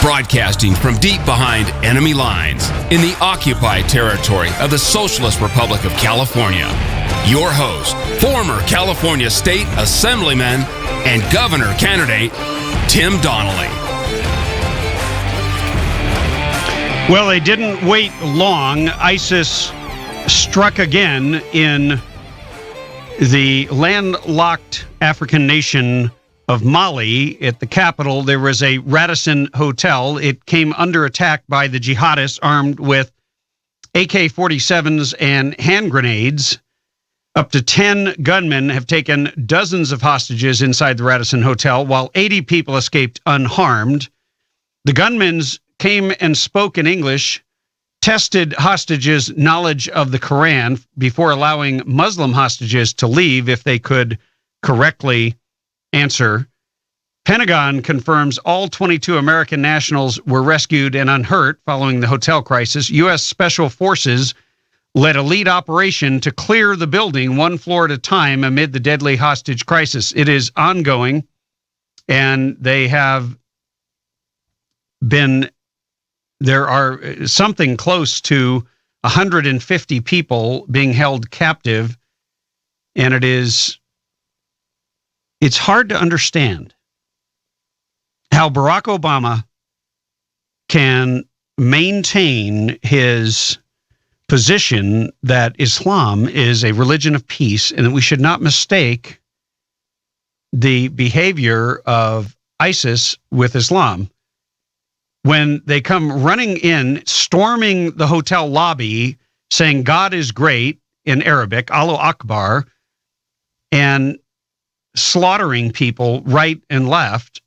Broadcasting from deep behind enemy lines in the occupied territory of the Socialist Republic of California. Your host, former California State Assemblyman and Governor candidate, Tim Donnelly. Well, they didn't wait long. ISIS struck again in the landlocked African nation of Mali. At the capital, there was a Radisson hotel. It came under attack by the jihadists armed with AK-47s and hand grenades. Up to 10 gunmen have taken dozens of hostages inside the Radisson hotel, while 80 people escaped unharmed. The gunmen came and spoke in English, tested hostages' knowledge of the Quran before allowing Muslim hostages to leave if they could correctly answer. Pentagon confirms all 22 American nationals were rescued and unhurt following the hotel crisis. U.S. Special Forces led a lead operation to clear the building one floor at a time amid the deadly hostage crisis. It is ongoing, and they have been, there are something close to 150 people being held captive, and it's hard to understand how Barack Obama can maintain his position that Islam is a religion of peace and that we should not mistake the behavior of ISIS with Islam. When they come running in, storming the hotel lobby, saying God is great in Arabic, Allahu Akbar, and slaughtering people right and left,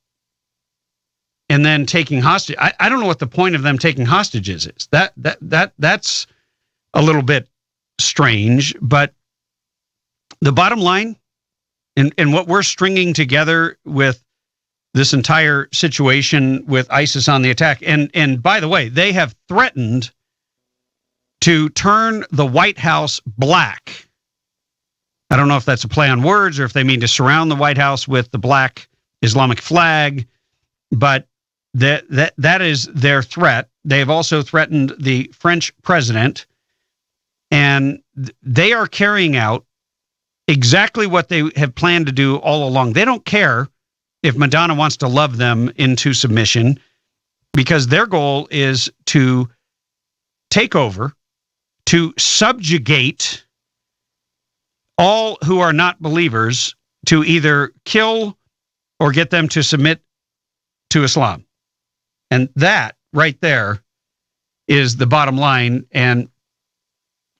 and then taking hostage. I don't know what the point of them taking hostages is. That's a little bit strange, but the bottom line, and what we're stringing together with this entire situation with ISIS on the attack, and by the way, they have threatened to turn the White House black. I don't know if that's a play on words or if they mean to surround the White House with the black Islamic flag, but that is their threat. They have also threatened the French president, and they are carrying out exactly what they have planned to do all along. They don't care if Madonna wants to love them into submission, because their goal is to take over, to subjugate all who are not believers, to either kill or get them to submit to Islam. And that right there is the bottom line. And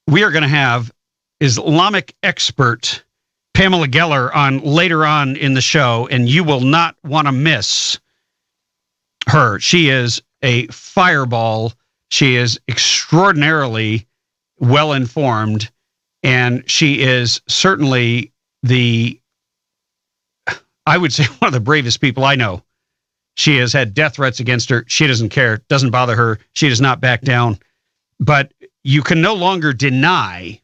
we are going to have Islamic expert Pamela Geller on later on in the show, and you will not want to miss her. She is a fireball. She is extraordinarily well-informed, and she is certainly I would say, one of the bravest people I know. She has had death threats against her. She doesn't care. Doesn't bother her. She does not back down. But you can no longer deny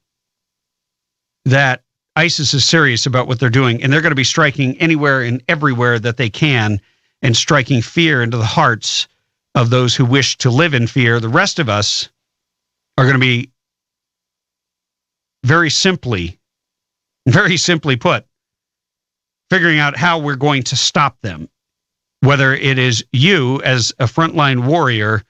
that ISIS is serious about what they're doing, and they're going to be striking anywhere and everywhere that they can and striking fear into the hearts of those who wish to live in fear. The rest of us are going to be very simply put, figuring out how we're going to stop them. Whether it is you as a frontline warrior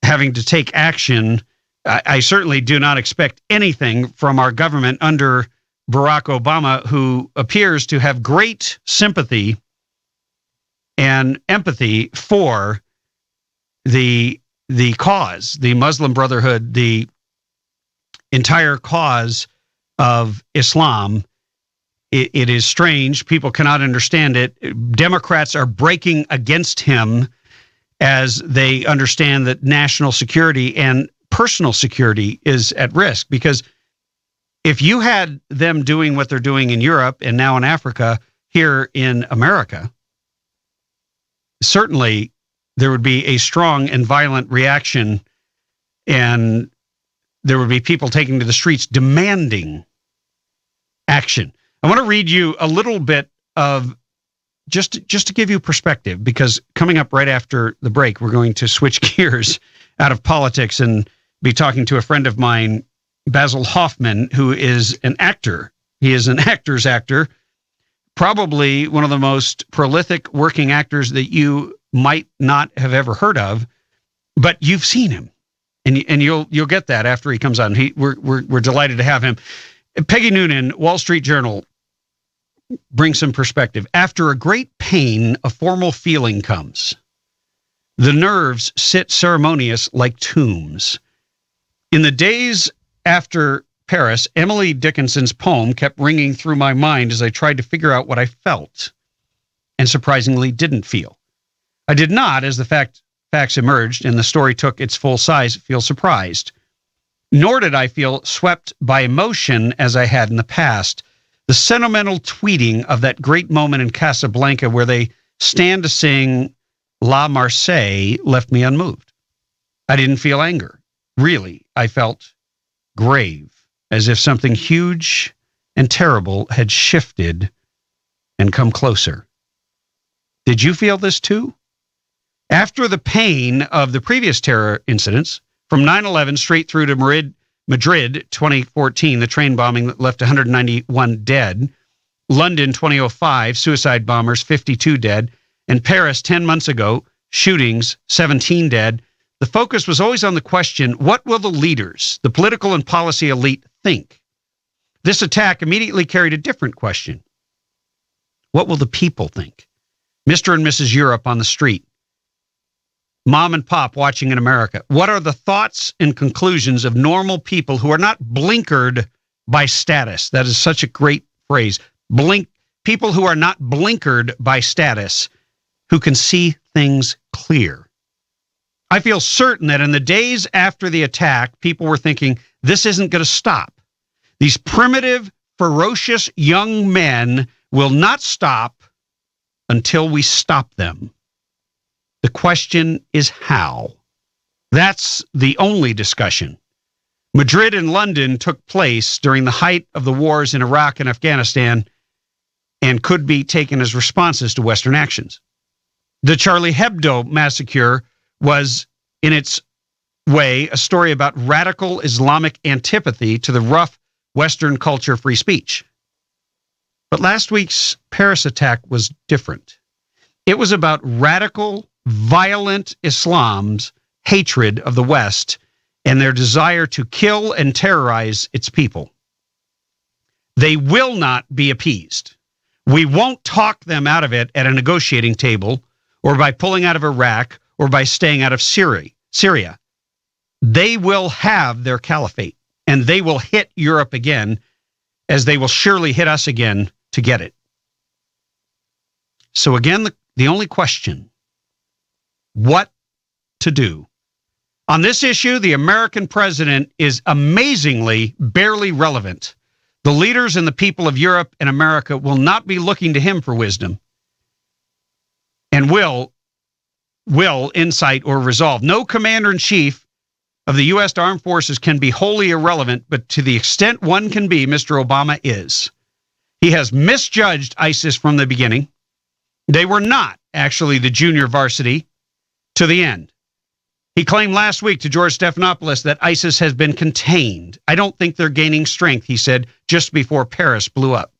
having to take action, I certainly do not expect anything from our government under Barack Obama, who appears to have great sympathy and empathy for the cause, the Muslim Brotherhood, the entire cause of Islam. It is strange. People cannot understand it. Democrats are breaking against him as they understand that national security and personal security is at risk. Because if you had them doing what they're doing in Europe and now in Africa, here in America, certainly there would be a strong and violent reaction, and there would be people taking to the streets demanding action. I want to read you a little bit of just to give you perspective, because coming up right after the break, we're going to switch gears out of politics and be talking to a friend of mine, Basil Hoffman, who is an actor. He is an actor's actor, probably one of the most prolific working actors that you might not have ever heard of, but you've seen him, and you'll get that after he comes on. We're delighted to have him. Peggy Noonan, Wall Street Journal, brings some perspective. After a great pain, a formal feeling comes. The nerves sit ceremonious like tombs. In the days after Paris, Emily Dickinson's poem kept ringing through my mind as I tried to figure out what I felt, and surprisingly didn't feel. I did not, as the facts emerged and the story took its full size, feel surprised. Nor did I feel swept by emotion as I had in the past. The sentimental tweeting of that great moment in Casablanca where they stand to sing La Marseillaise left me unmoved. I didn't feel anger. Really, I felt grave, as if something huge and terrible had shifted and come closer. Did you feel this too? After the pain of the previous terror incidents, from 9/11 straight through to Madrid 2014, the train bombing that left 191 dead, London 2005, suicide bombers, 52 dead, and Paris 10 months ago, shootings, 17 dead, the focus was always on the question, what will the leaders, the political and policy elite, think? This attack immediately carried a different question. What will the people think? Mr. and Mrs. Europe on the street, mom and pop watching in America. What are the thoughts and conclusions of normal people who are not blinkered by status? That is such a great phrase. People who are not blinkered by status, who can see things clear. I feel certain that in the days after the attack, people were thinking, this isn't going to stop. These primitive, ferocious young men will not stop until we stop them. The question is how. That's the only discussion. Madrid and London took place during the height of the wars in Iraq and Afghanistan and could be taken as responses to Western actions. The Charlie Hebdo massacre was, in its way, a story about radical Islamic antipathy to the rough Western culture free speech. But last week's Paris attack was different. It was about radical, violent Islam's hatred of the West and their desire to kill and terrorize its people. They will not be appeased. We won't talk them out of it at a negotiating table or by pulling out of Iraq or by staying out of Syria. They will have their caliphate, and they will hit Europe again, as they will surely hit us again to get it. So again, the only question, what to do? On this issue, the American president is amazingly barely relevant. The leaders and the people of Europe and America will not be looking to him for wisdom and will insight or resolve. No commander-in-chief of the U.S. Armed Forces can be wholly irrelevant, but to the extent one can be, Mr. Obama is. He has misjudged ISIS from the beginning. They were not actually the junior varsity to the end. He claimed last week to George Stephanopoulos that ISIS has been contained. I don't think they're gaining strength, he said just before Paris blew up.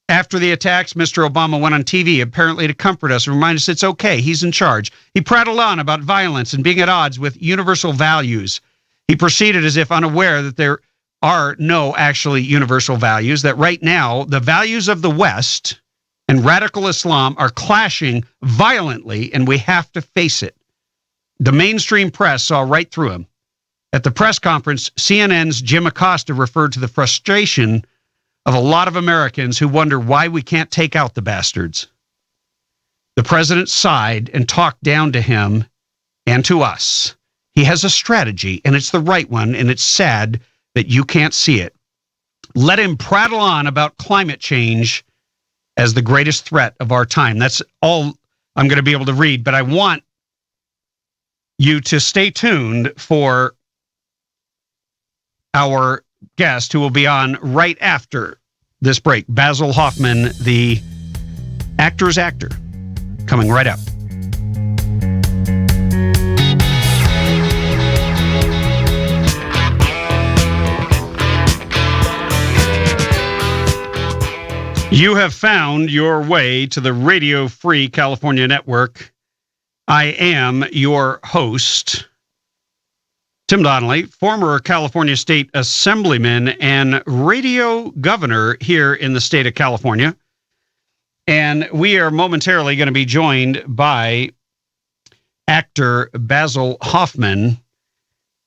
After the attacks, Mr. Obama went on TV, apparently to comfort us and remind us it's okay, he's in charge. He prattled on about violence and being at odds with universal values. He proceeded as if unaware that there are no actually universal values, that right now the values of the West and radical Islam are clashing violently, and we have to face it. The mainstream press saw right through him. At the press conference, CNN's Jim Acosta referred to the frustration of a lot of Americans who wonder why we can't take out the bastards. The president sighed and talked down to him and to us. He has a strategy, and it's the right one, and it's sad that you can't see it. Let him prattle on about climate change as the greatest threat of our time. That's all I'm going to be able to read, but I want you to stay tuned for our guest who will be on right after this break. Basil Hoffman, the Actor's Actor, coming right up. You have found your way to the Radio Free California Network. I am your host, Tim Donnelly, former California State Assemblyman and radio governor here in the state of California. And we are momentarily going to be joined by actor Basil Hoffman.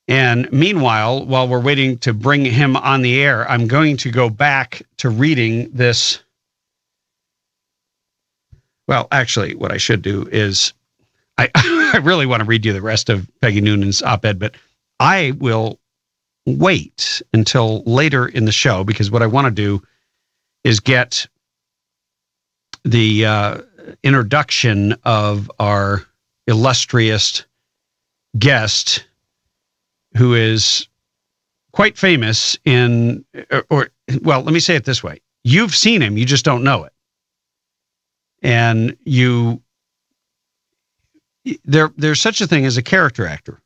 And meanwhile, while we're waiting to bring him on the air, I'm going to go back to reading this. Well, actually, what I should do is, I really want to read you the rest of Peggy Noonan's op-ed, but I will wait until later in the show, because what I want to do is get the introduction of our illustrious guest, who is quite famous in, well, let me say it this way. You've seen him, you just don't know it. And there's such a thing as a character actor.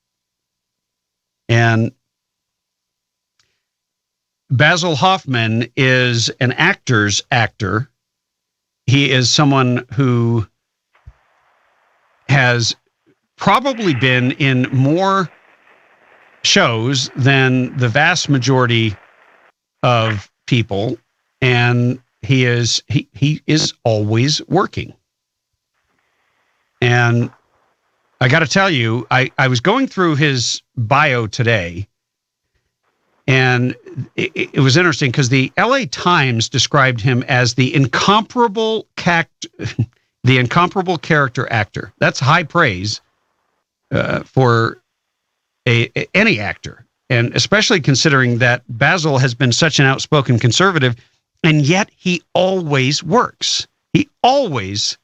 And Basil Hoffman is an actor's actor. He is someone who has probably been in more shows than the vast majority of people, and he is always working. And I got to tell you, I was going through his bio today, and it was interesting because the LA Times described him as the incomparable character actor. That's high praise for any actor, and especially considering that Basil has been such an outspoken conservative, and yet he always works. He always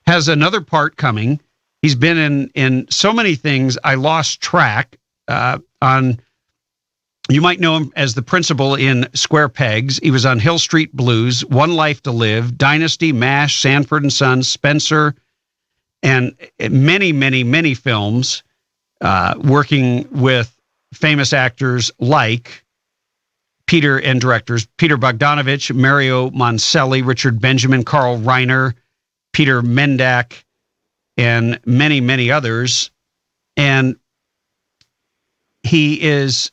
has another part coming. He's been in so many things, I lost track. You might know him as the principal in Square Pegs. He was on Hill Street Blues, One Life to Live, Dynasty, MASH, Sanford and Son, Spencer, and many, many, many films, working with famous actors like directors Peter Bogdanovich, Mario Moncelli, Richard Benjamin, Carl Reiner, Peter Mendak, and many, many others. And he is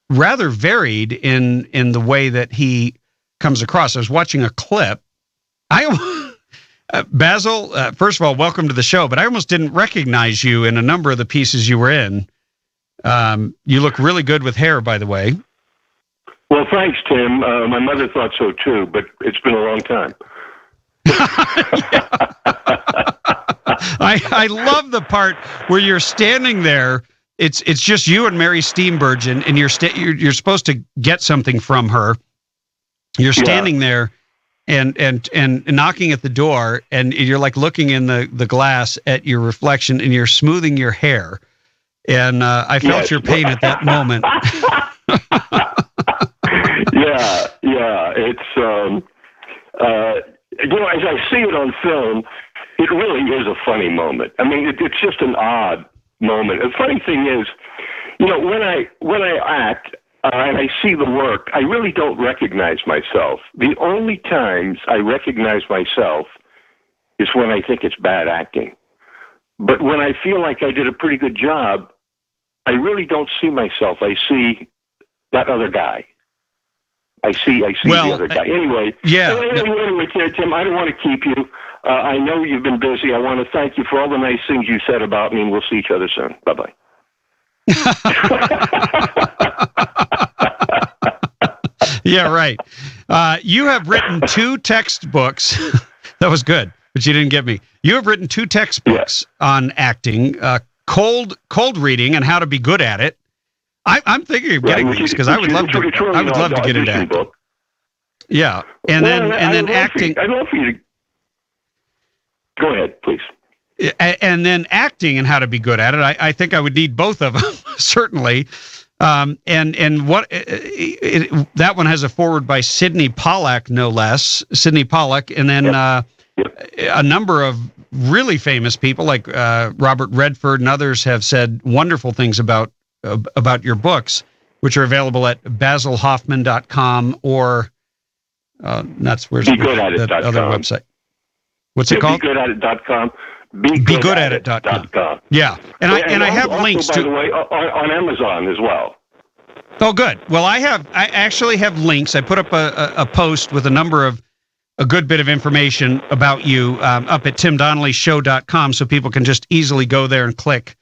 rather varied in the way that he comes across. I was watching a clip. Basil, first of all, welcome to the show, but I almost didn't recognize you in a number of the pieces you were in. You look really good with hair, by the way. Well, thanks, Tim. My mother thought so too, but it's been a long time. I love the part where you're standing there. It's just you and Mary Steenburgen, and you're supposed to get something from her. You're standing there and knocking at the door, and you're like looking in the glass at your reflection, and you're smoothing your hair. And I felt your pain at that moment. Yeah. It's as I see it on film, it really is a funny moment. I mean, it's just an odd moment. The funny thing is, when I act and I see the work, I really don't recognize myself. The only times I recognize myself is when I think it's bad acting. But when I feel like I did a pretty good job, I really don't see myself. I see that other guy. I see the other guy. Anyway, anyway, Tim, I don't want to keep you. I know you've been busy. I want to thank you for all the nice things you said about me, and we'll see each other soon. Bye-bye. Yeah, right. You have written 2 textbooks. That was good, but you didn't get me. You have written 2 textbooks on acting, cold reading and how to be good at it. I'm thinking of getting these because I would love to get into acting. Book. Yeah, and then acting. I'd love for you to go ahead, please. And then acting and how to be good at it. I think I would need both of them certainly. And what that one has a foreword by Sidney Pollack, no less. Sidney Pollack, and then A number of really famous people like Robert Redford and others have said wonderful things about your books, which are available at basilhoffman.com or that's where's that other website. What's it called? BeGoodAtIt.com. BeGoodAtIt.com. Yeah, and I have also, links by the way, on Amazon as well. Oh, good. Well, I actually have links. I put up a post with a number of a good bit of information about you up at timdonnellyshow.com, so people can just easily go there and click,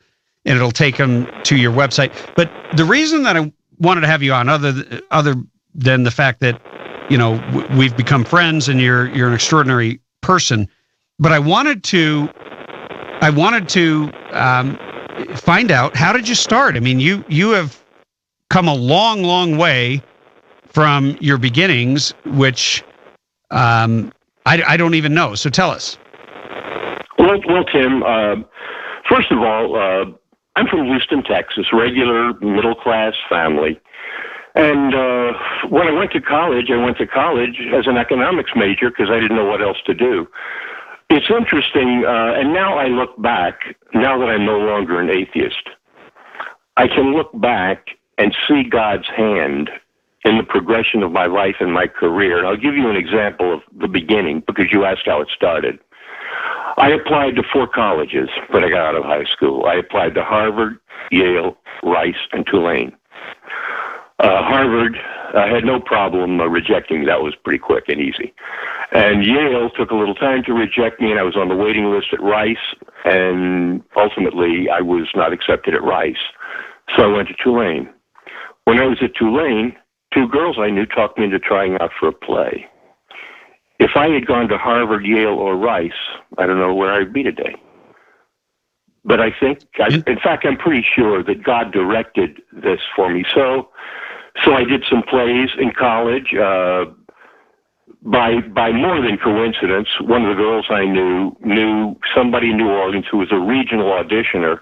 and it'll take them to your website. But the reason that I wanted to have you on, other than the fact that we've become friends and you're an extraordinary person, but I wanted to find out, how did you start? I mean, you have come a long, long way from your beginnings, which I don't even know. So tell us. Well, Tim, first of all, I'm from Houston, Texas, regular middle-class family. And when I went to college as an economics major because I didn't know what else to do. It's interesting, and now I look back, now that I'm no longer an atheist, I can look back and see God's hand in the progression of my life and my career. I'll give you an example of the beginning because you asked how it started. I applied to 4 colleges when I got out of high school. I applied to Harvard, Yale, Rice, and Tulane. Harvard, I had no problem rejecting. That was pretty quick and easy. And Yale took a little time to reject me, and I was on the waiting list at Rice, and ultimately I was not accepted at Rice. So I went to Tulane. When I was at Tulane, 2 girls I knew talked me into trying out for a play. If I had gone to Harvard, Yale, or Rice, I don't know where I'd be today. But I think, in fact, I'm pretty sure that God directed this for me. So I did some plays in college. By more than coincidence, one of the girls I knew somebody in New Orleans who was a regional auditioner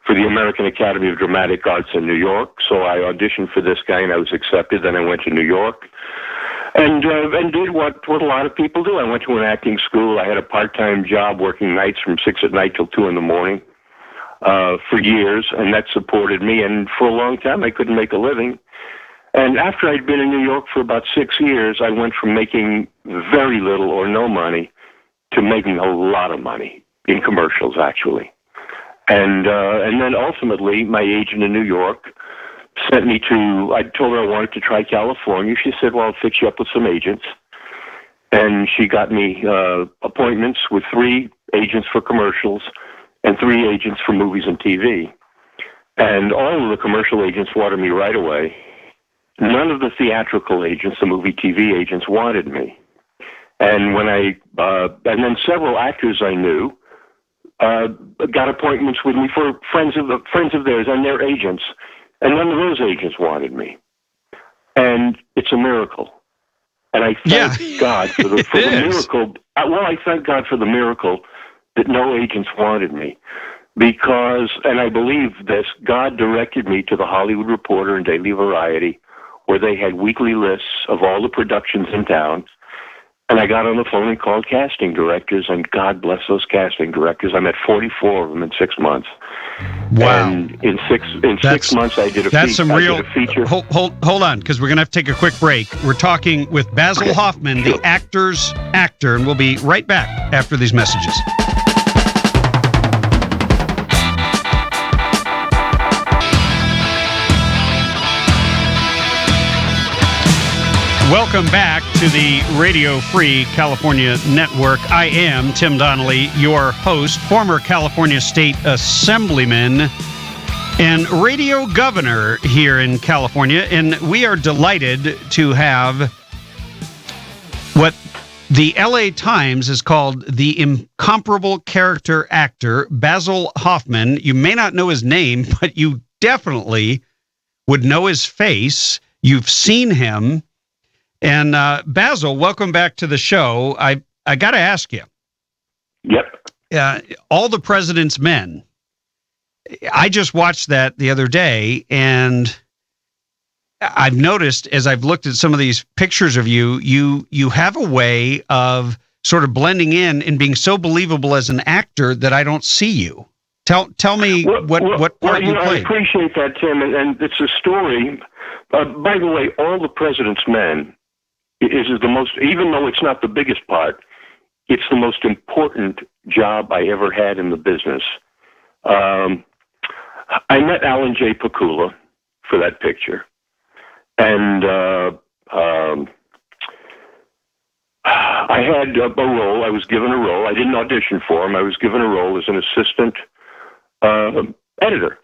for the American Academy of Dramatic Arts in New York. So I auditioned for this guy, and I was accepted. Then I went to New York and did what a lot of people do. I went to an acting school. I had a part-time job working nights from 6 at night till 2 in the morning for years, and that supported me. And for a long time, I couldn't make a living. And after I'd been in New York for about 6 years, I went from making very little or no money to making a lot of money in commercials, actually. And then ultimately, my agent in New York sent me to, I told her I wanted to try California. She said, well, I'll fix you up with some agents. And she got me appointments with 3 agents for commercials and 3 agents for movies and TV. And all of the commercial agents wanted me right away. None of the theatrical agents, the movie TV agents, wanted me. And when and then several actors I knew got appointments with me for friends of theirs and their agents, and none of those agents wanted me. And it's a miracle. And I thank God for the miracle. I thank God for the miracle that no agents wanted me. Because, and I believe this, God directed me to the Hollywood Reporter and Daily Variety, where they had weekly lists of all the productions in town. And I got on the phone and called casting directors, and God bless those casting directors. I met 44 of them in 6 months. Wow! And in six months, I did a feature. Hold on, because we're going to have to take a quick break. We're talking with Basil Hoffman, the actor's actor, and we'll be right back after these messages. Welcome back to the Radio Free California Network. I am Tim Donnelly, your host, former California State Assemblyman and radio governor here in California. And we are delighted to have what the LA Times has called the incomparable character actor, Basil Hoffman. You may not know his name, but you definitely would know his face. You've seen him. And Basil, welcome back to the show. I got to ask you. Yep. All the President's Men. I just watched that the other day, and I've noticed as I've looked at some of these pictures of you, you have a way of sort of blending in and being so believable as an actor that I don't see you. Tell me what part you played. I appreciate that, Tim, and it's a story. By the way, All the President's Men is the most, even though it's not the biggest part, it's the most important job I ever had in the business. I met Alan J. Pakula for that picture, and I had a role. I was given a role. I didn't audition for him. I was given a role as an assistant editor.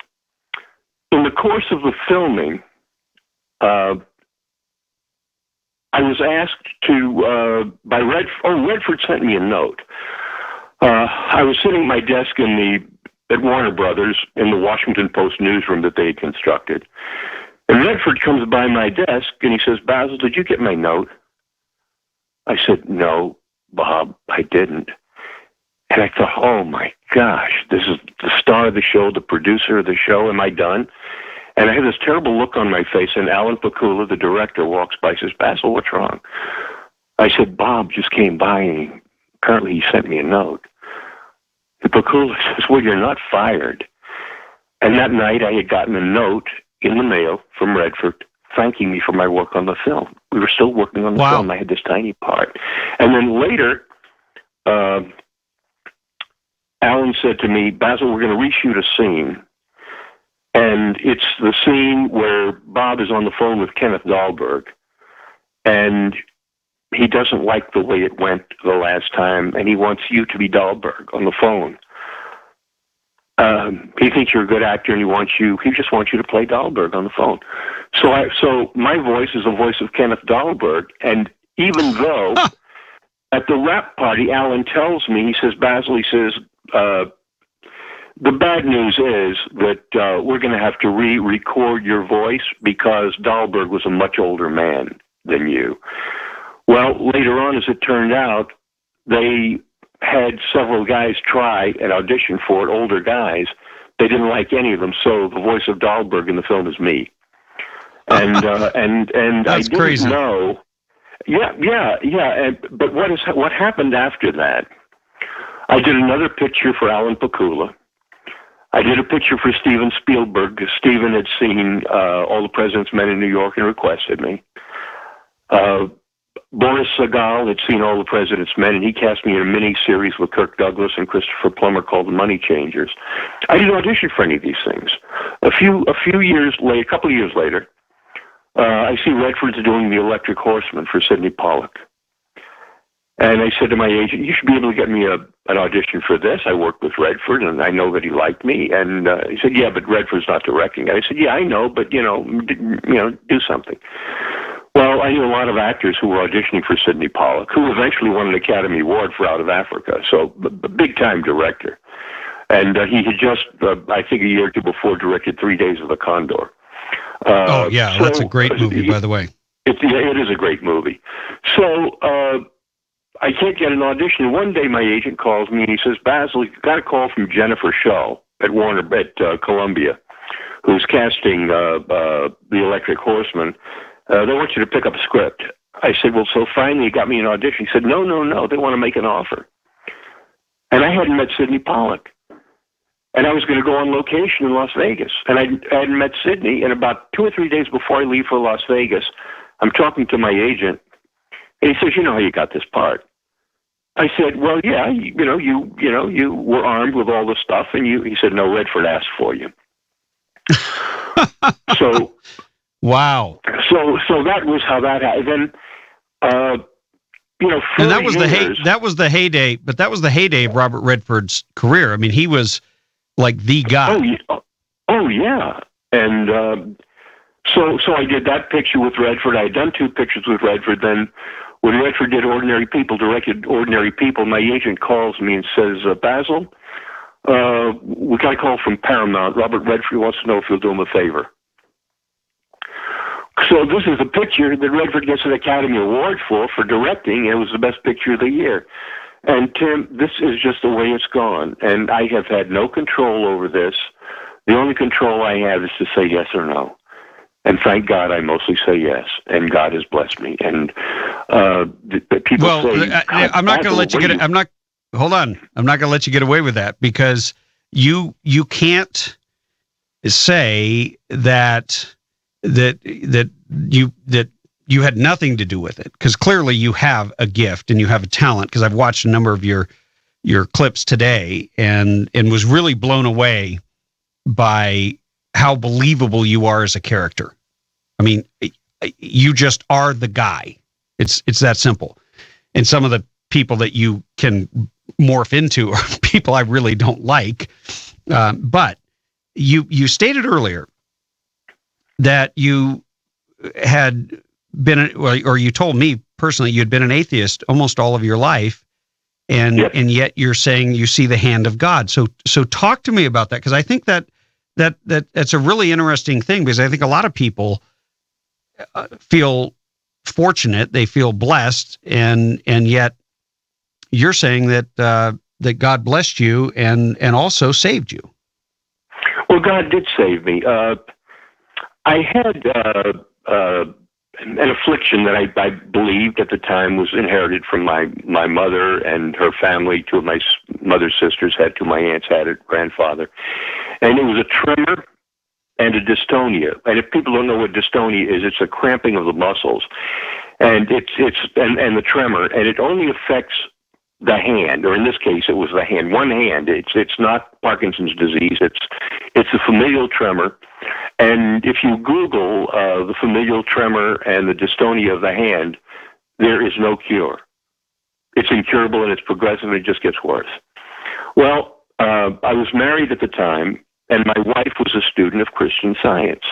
In the course of the filming, I was asked to, by Redford sent me a note. I was sitting at my desk at Warner Brothers in the Washington Post newsroom that they had constructed. And Redford comes by my desk and he says, "Basil, did you get my note?" I said, "No, Bob, I didn't." And I thought, oh my gosh, this is the star of the show, the producer of the show. Am I done? And I had this terrible look on my face, and Alan Pakula, the director, walks by and says, "Basil, what's wrong?" I said, "Bob just came by, and apparently he sent me a note." And Pakula says, "Well, you're not fired." And that night I had gotten a note in the mail from Redford thanking me for my work on the film. We were still working on the film. I had this tiny part. And then later, Alan said to me, "Basil, we're going to reshoot a scene. And it's the scene where Bob is on the phone with Kenneth Dahlberg, and he doesn't like the way it went the last time, and he wants you to be Dahlberg on the phone. He thinks you're a good actor, and he just wants you to play Dahlberg on the phone." So my voice is the voice of Kenneth Dahlberg, and even though at the wrap party, Alan tells me, he says, "Basil," he says, "the bad news is that we're going to have to re-record your voice because Dahlberg was a much older man than you." Well, later on, as it turned out, they had several guys try and audition for it, older guys. They didn't like any of them, so the voice of Dahlberg in the film is me. And That's I didn't crazy. know. Yeah. But what happened after that? I did another picture for Alan Pakula. I did a picture for Steven Spielberg because Steven had seen All the President's Men in New York and requested me. Boris Sagal had seen All the President's Men, and he cast me in a mini-series with Kirk Douglas and Christopher Plummer called The Money Changers. I didn't audition for any of these things. A couple of years later, I see Redford's doing The Electric Horseman for Sidney Pollack. And I said to my agent, "You should be able to get me an audition for this. I worked with Redford, and I know that he liked me." And he said, "Yeah, but Redford's not directing it." I said, "Yeah, I know, but do something." Well, I knew a lot of actors who were auditioning for Sidney Pollack, who eventually won an Academy Award for Out of Africa. So a big-time director. And he had just, I think a year or two before, directed 3 Days of the Condor. That's a great movie, by the way. It is a great movie. So I can't get an audition. One day my agent calls me and he says, "Basil, you got a call from Jennifer Shaw at Columbia, who's casting The Electric Horseman. They want you to pick up a script." I said, "Well, so finally you got me an audition." He said, No, they want to make an offer. And I hadn't met Sidney Pollack. And I was going to go on location in Las Vegas. And I hadn't met Sidney. And about 2 or 3 days before I leave for Las Vegas, I'm talking to my agent. And he says, "You know how you got this part?" I said, "Well, yeah, you were armed with all the stuff." And he said, "No, Redford asked for you." So... Wow. So that was how that happened. Then, and that was the heyday, but that was the heyday of Robert Redford's career. I mean, he was like the guy. Oh yeah. And so I did that picture with Redford. I had done 2 pictures with Redford. Then when Redford did directed Ordinary People, my agent calls me and says, "Basil, we got a call from Paramount. Robert Redford wants to know if you'll do him a favor." So this is a picture that Redford gets an Academy Award for directing. It was the best picture of the year. And Tim, this is just the way it's gone. And I have had no control over this. The only control I have is to say yes or no. And thank God I mostly say yes. And God has blessed me. And People say, I'm not going to let you get it. Hold on. I'm not going to let you get away with that, because you can't say that you had nothing to do with it, because clearly you have a gift and you have a talent, because I've watched a number of your clips today and was really blown away by how believable you are as a character. I mean, you just are the guy. It's that simple. And some of the people that you can morph into are people I really don't like. But you stated earlier that you had been, or you told me personally, you had been an atheist almost all of your life. And Yes. and yet you're saying you see the hand of God. So talk to me about that, because I think that's a really interesting thing, because I think a lot of people feel fortunate, they feel blessed, and yet you're saying that God blessed you and also saved you. Well, God did save me. I had an affliction that I believed at the time was inherited from my mother and her family. Two of my mother's sisters had, two of my aunts had it, grandfather. And it was a tremor and a dystonia. And if people don't know what dystonia is, it's a cramping of the muscles. And it's the tremor, and it only affects the hand, or in this case, it was the hand, one hand. It's not Parkinson's disease. It's a familial tremor. And if you Google the familial tremor and the dystonia of the hand, there is no cure. It's incurable and it's progressive and it just gets worse. Well, I was married at the time, and my wife was a student of Christian Science.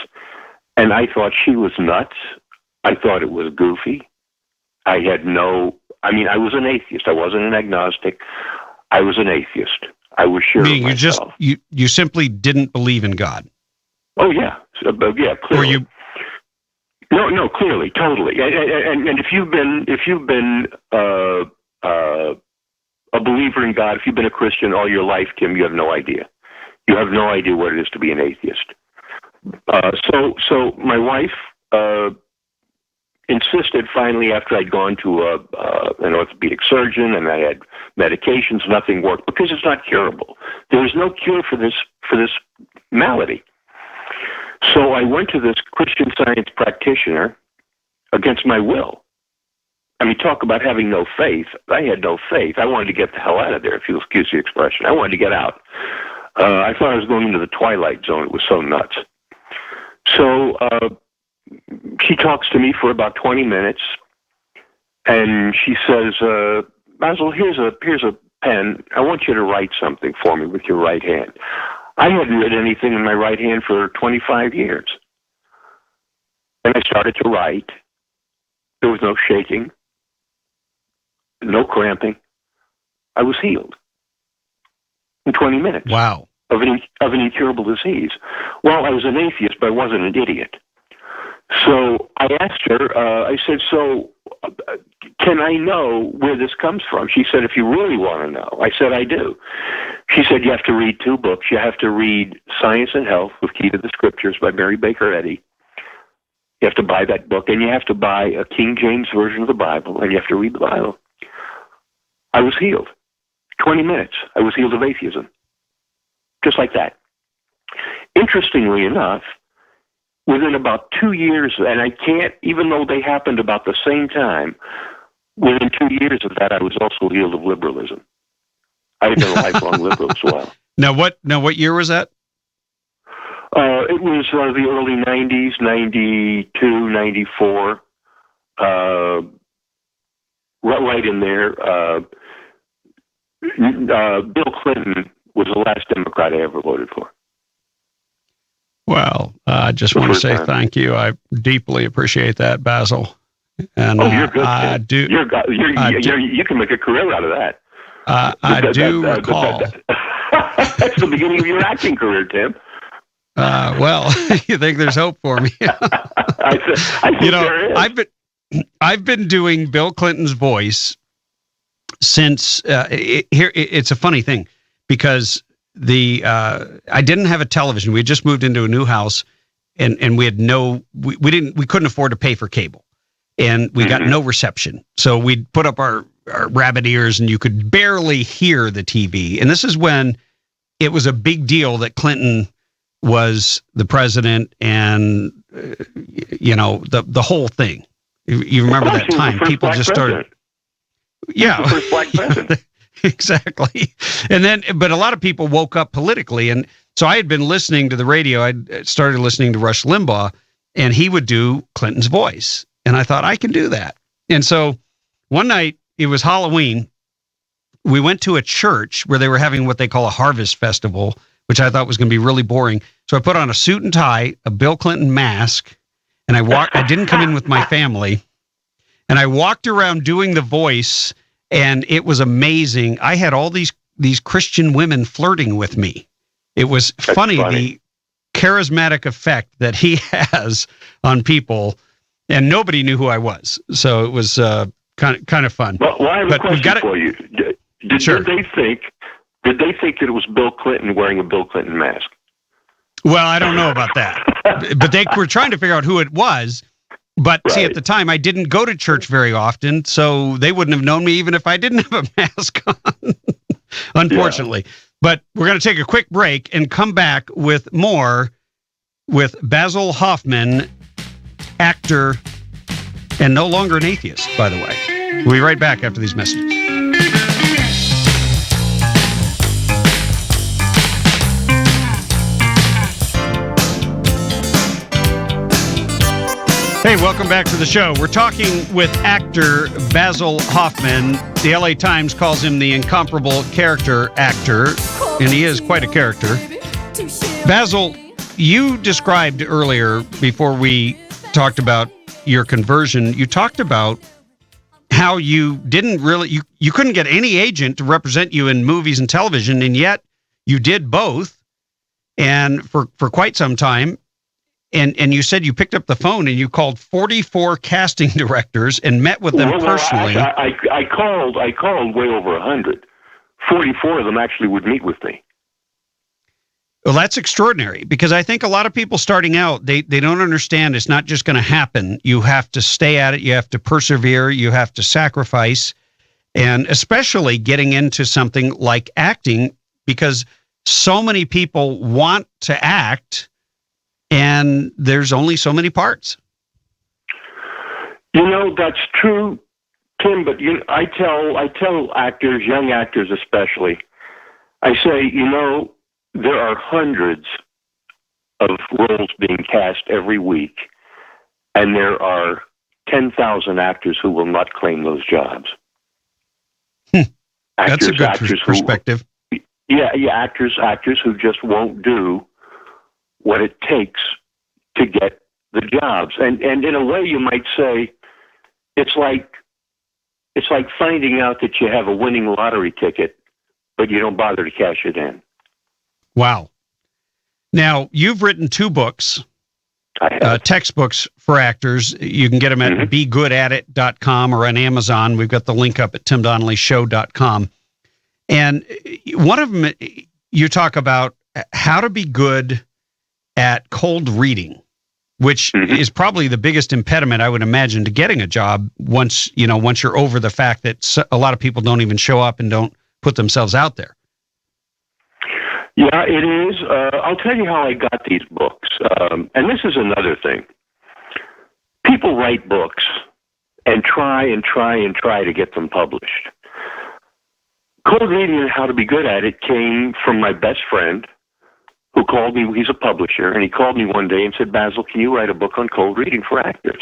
And I thought she was nuts. I thought it was goofy. I was an atheist. I wasn't an agnostic. I was an atheist. I was sure of myself. You simply didn't believe in God. Oh yeah, yeah, clearly. No, clearly, totally. And if you've been a believer in God, if you've been a Christian all your life, Tim, you have no idea. You have no idea what it is to be an atheist. So my wife insisted finally, after I'd gone to an orthopedic surgeon and I had medications, nothing worked because it's not curable. There is no cure for this malady. So I went to this Christian Science practitioner against my will. I mean, talk about having no faith. I had no faith. I wanted to get the hell out of there, if you'll excuse the expression. I wanted to get out. I thought I was going into the twilight zone. It was so nuts. So she talks to me for about 20 minutes, and she says, Basil, here's a pen. I want you to write something for me with your right hand. I hadn't read anything in my right hand for 25 years. And I started to write. There was no shaking, no cramping. I was healed in 20 minutes. Wow. Of an incurable disease. Well, I was an atheist, but I wasn't an idiot. So I asked her, I said, so can I know where this comes from? She said, if you really want to know. I said, I do. She said, you have to read two books. You have to read Science and Health with Key to the Scriptures by Mary Baker Eddy. You have to buy that book, and you have to buy a King James version of the Bible, and you have to read the Bible. I was healed. 20 minutes. I was healed of atheism. Just like that. Interestingly enough, within about 2 years, and I can't, even though they happened about the same time, within 2 years of that, I was also healed of liberalism. I had been a lifelong liberal as well. Now what year was that? It was the early 90s, 92, 94, right in there. Bill Clinton was the last Democrat I ever voted for. Well, I just want to say thank you. I deeply appreciate that, Basil. And you're good. I do. You can make a career out of that. I do recall. That's the beginning of your acting career, Tim. Well, you think there's hope for me? I think there is. I've been doing Bill Clinton's voice since it's a funny thing because I didn't have a television. We had just moved into a new house, and we had we couldn't afford to pay for cable. and we got no reception. So we'd put up our rabbit ears, and you could barely hear the TV. And this is when it was a big deal that Clinton was the president, and the whole thing. You remember that time? People just started. Yeah, the first black president. Exactly. And then, but a lot of people woke up politically, and so I had been listening to the radio. I started listening to Rush Limbaugh, and he would do Clinton's voice, and I thought I can do that. And so one night, it was Halloween. We went to a church where they were having what they call a harvest festival, which I thought was going to be really boring. So I put on a suit and tie, a Bill Clinton mask, and I didn't come in with my family, and I walked around doing the voice, and it was amazing. I had all these Christian women flirting with me. It was funny the charismatic effect that he has on people, and nobody knew who I was. So it was kind of fun. Well, I have a question for you. Did they think that it was Bill Clinton wearing a Bill Clinton mask? Well, I don't know about that. But they were trying to figure out who it was. But see, at the time, I didn't go to church very often, so they wouldn't have known me even if I didn't have a mask on, unfortunately. Yeah. But we're going to take a quick break and come back with more with Basil Hoffman, actor, and no longer an atheist, by the way. We'll be right back after these messages. Hey, welcome back to the show. We're talking with actor Basil Hoffman. The LA Times calls him the incomparable character actor, and he is quite a character. Basil, you described earlier, before we talked about your conversion, you talked about how you didn't really, you couldn't get any agent to represent you in movies and television, and yet you did both, and for quite some time. And you said you picked up the phone and you called 44 casting directors and met with them personally. I called way over 100. 44 of them actually would meet with me. Well, that's extraordinary, because I think a lot of people starting out, they don't understand it's not just going to happen. You have to stay at it. You have to persevere. You have to sacrifice. And especially getting into something like acting, because so many people want to act, and there's only so many parts. That's true, Tim, but I tell actors, young actors especially, I say, there are hundreds of roles being cast every week, and there are 10,000 actors who will not claim those jobs. That's a good perspective. Actors who just won't do what it takes to get the jobs. And in a way, you might say, it's like finding out that you have a winning lottery ticket, but you don't bother to cash it in. Wow. Now, you've written 2 books, textbooks for actors. You can get them at begoodatit.com or on Amazon. We've got the link up at timdonnellyshow.com. And one of them, you talk about how to be good at cold reading, which is probably the biggest impediment, I would imagine, to getting a job once you're over the fact that a lot of people don't even show up and don't put themselves out there. Yeah, it is. I'll tell you how I got these books. And this is another thing. People write books and try to get them published. Cold reading and how to be good at it came from my best friend, who called me. He's a publisher, and he called me one day and said, Basil, can you write a book on cold reading for actors?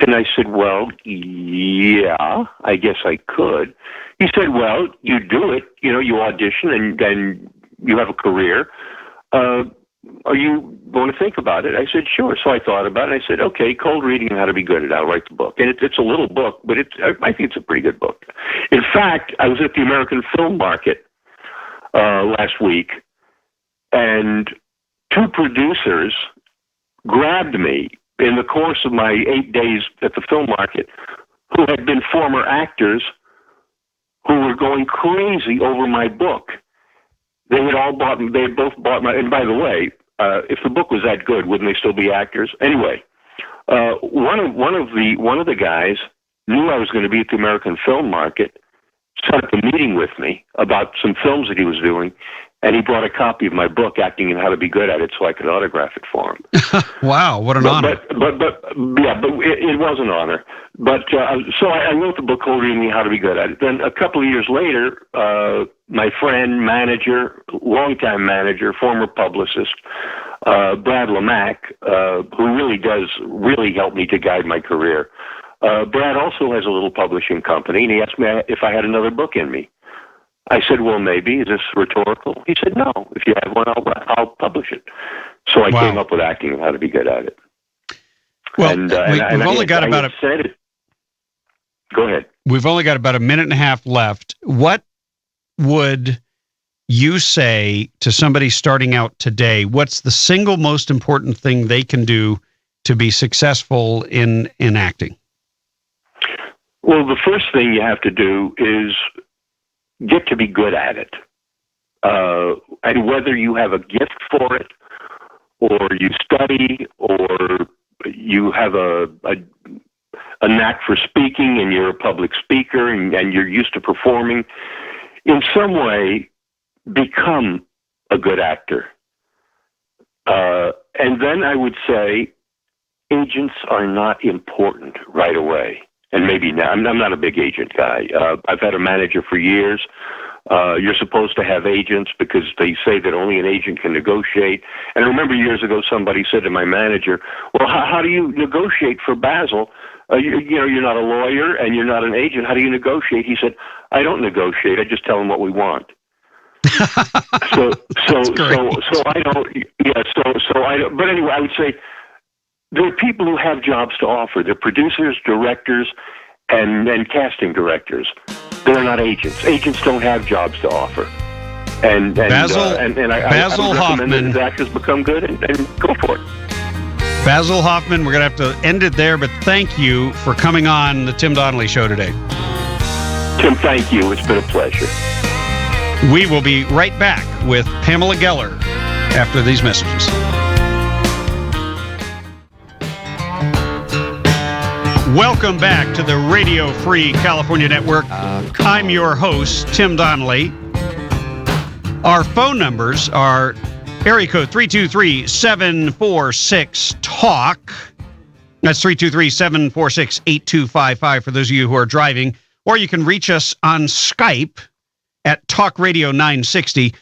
And I said, well, yeah, I guess I could. He said, well, you do it, you audition, and then you have a career. Are you going to think about it? I said, sure. So I thought about it. I said, okay, cold reading and how to be good at it. I'll write the book. And it's a little book, but I think it's a pretty good book. In fact, I was at the American Film Market last week, and 2 producers grabbed me in the course of my 8 days at the film market, who had been former actors who were going crazy over my book. They had both bought my, and by the way, if the book was that good, wouldn't they still be actors? Anyway, One of the guys knew I was going to be at the American Film Market, set up a meeting with me about some films that he was doing, and he brought a copy of my book, Acting and How to Be Good at It, so I could autograph it for him. Wow, what an honor! But it was an honor. But so I wrote the book called Reading How to Be Good at It. Then a couple of years later, my friend, manager, longtime manager, former publicist, Brad Lamack, who really helped me to guide my career. Brad also has a little publishing company, and he asked me if I had another book in me. I said, well, maybe. Is this rhetorical? He said, no. If you have one, I'll publish it. So I came up with Acting and How to Be Good at It. Well, we've only got about Go ahead. We've only got about a minute and a half left. What would you say to somebody starting out today? What's the single most important thing they can do to be successful in acting? Well, the first thing you have to do is get to be good at it. And whether you have a gift for it, or you study, or you have a knack for speaking and you're a public speaker and you're used to performing, in some way become a good actor. And then I would say agents are not important right away. And maybe now, I'm not a big agent guy. I've had a manager for years. You're supposed to have agents because they say that only an agent can negotiate. And I remember years ago somebody said to my manager, well, how do you negotiate for Basil? You're not a lawyer and you're not an agent. How do you negotiate? He said, I don't negotiate. I just tell them what we want. so I don't. Yeah. So I don't. But anyway, I would say there are people who have jobs to offer. They're producers, directors, and casting directors. They're not agents. Agents don't have jobs to offer. And Basil I Hoffman, that actors become good and go for it. Basil Hoffman, we're going to have to end it there, but thank you for coming on the Tim Donnelly Show today. Tim, thank you. It's been a pleasure. We will be right back with Pamela Geller after these messages. Welcome back to the Radio Free California Network. I'm your host, Tim Donnelly. Our phone numbers are area code 323-746-TALK. That's 323-746-8255 for those of you who are driving. Or you can reach us on Skype at Talk Radio 960.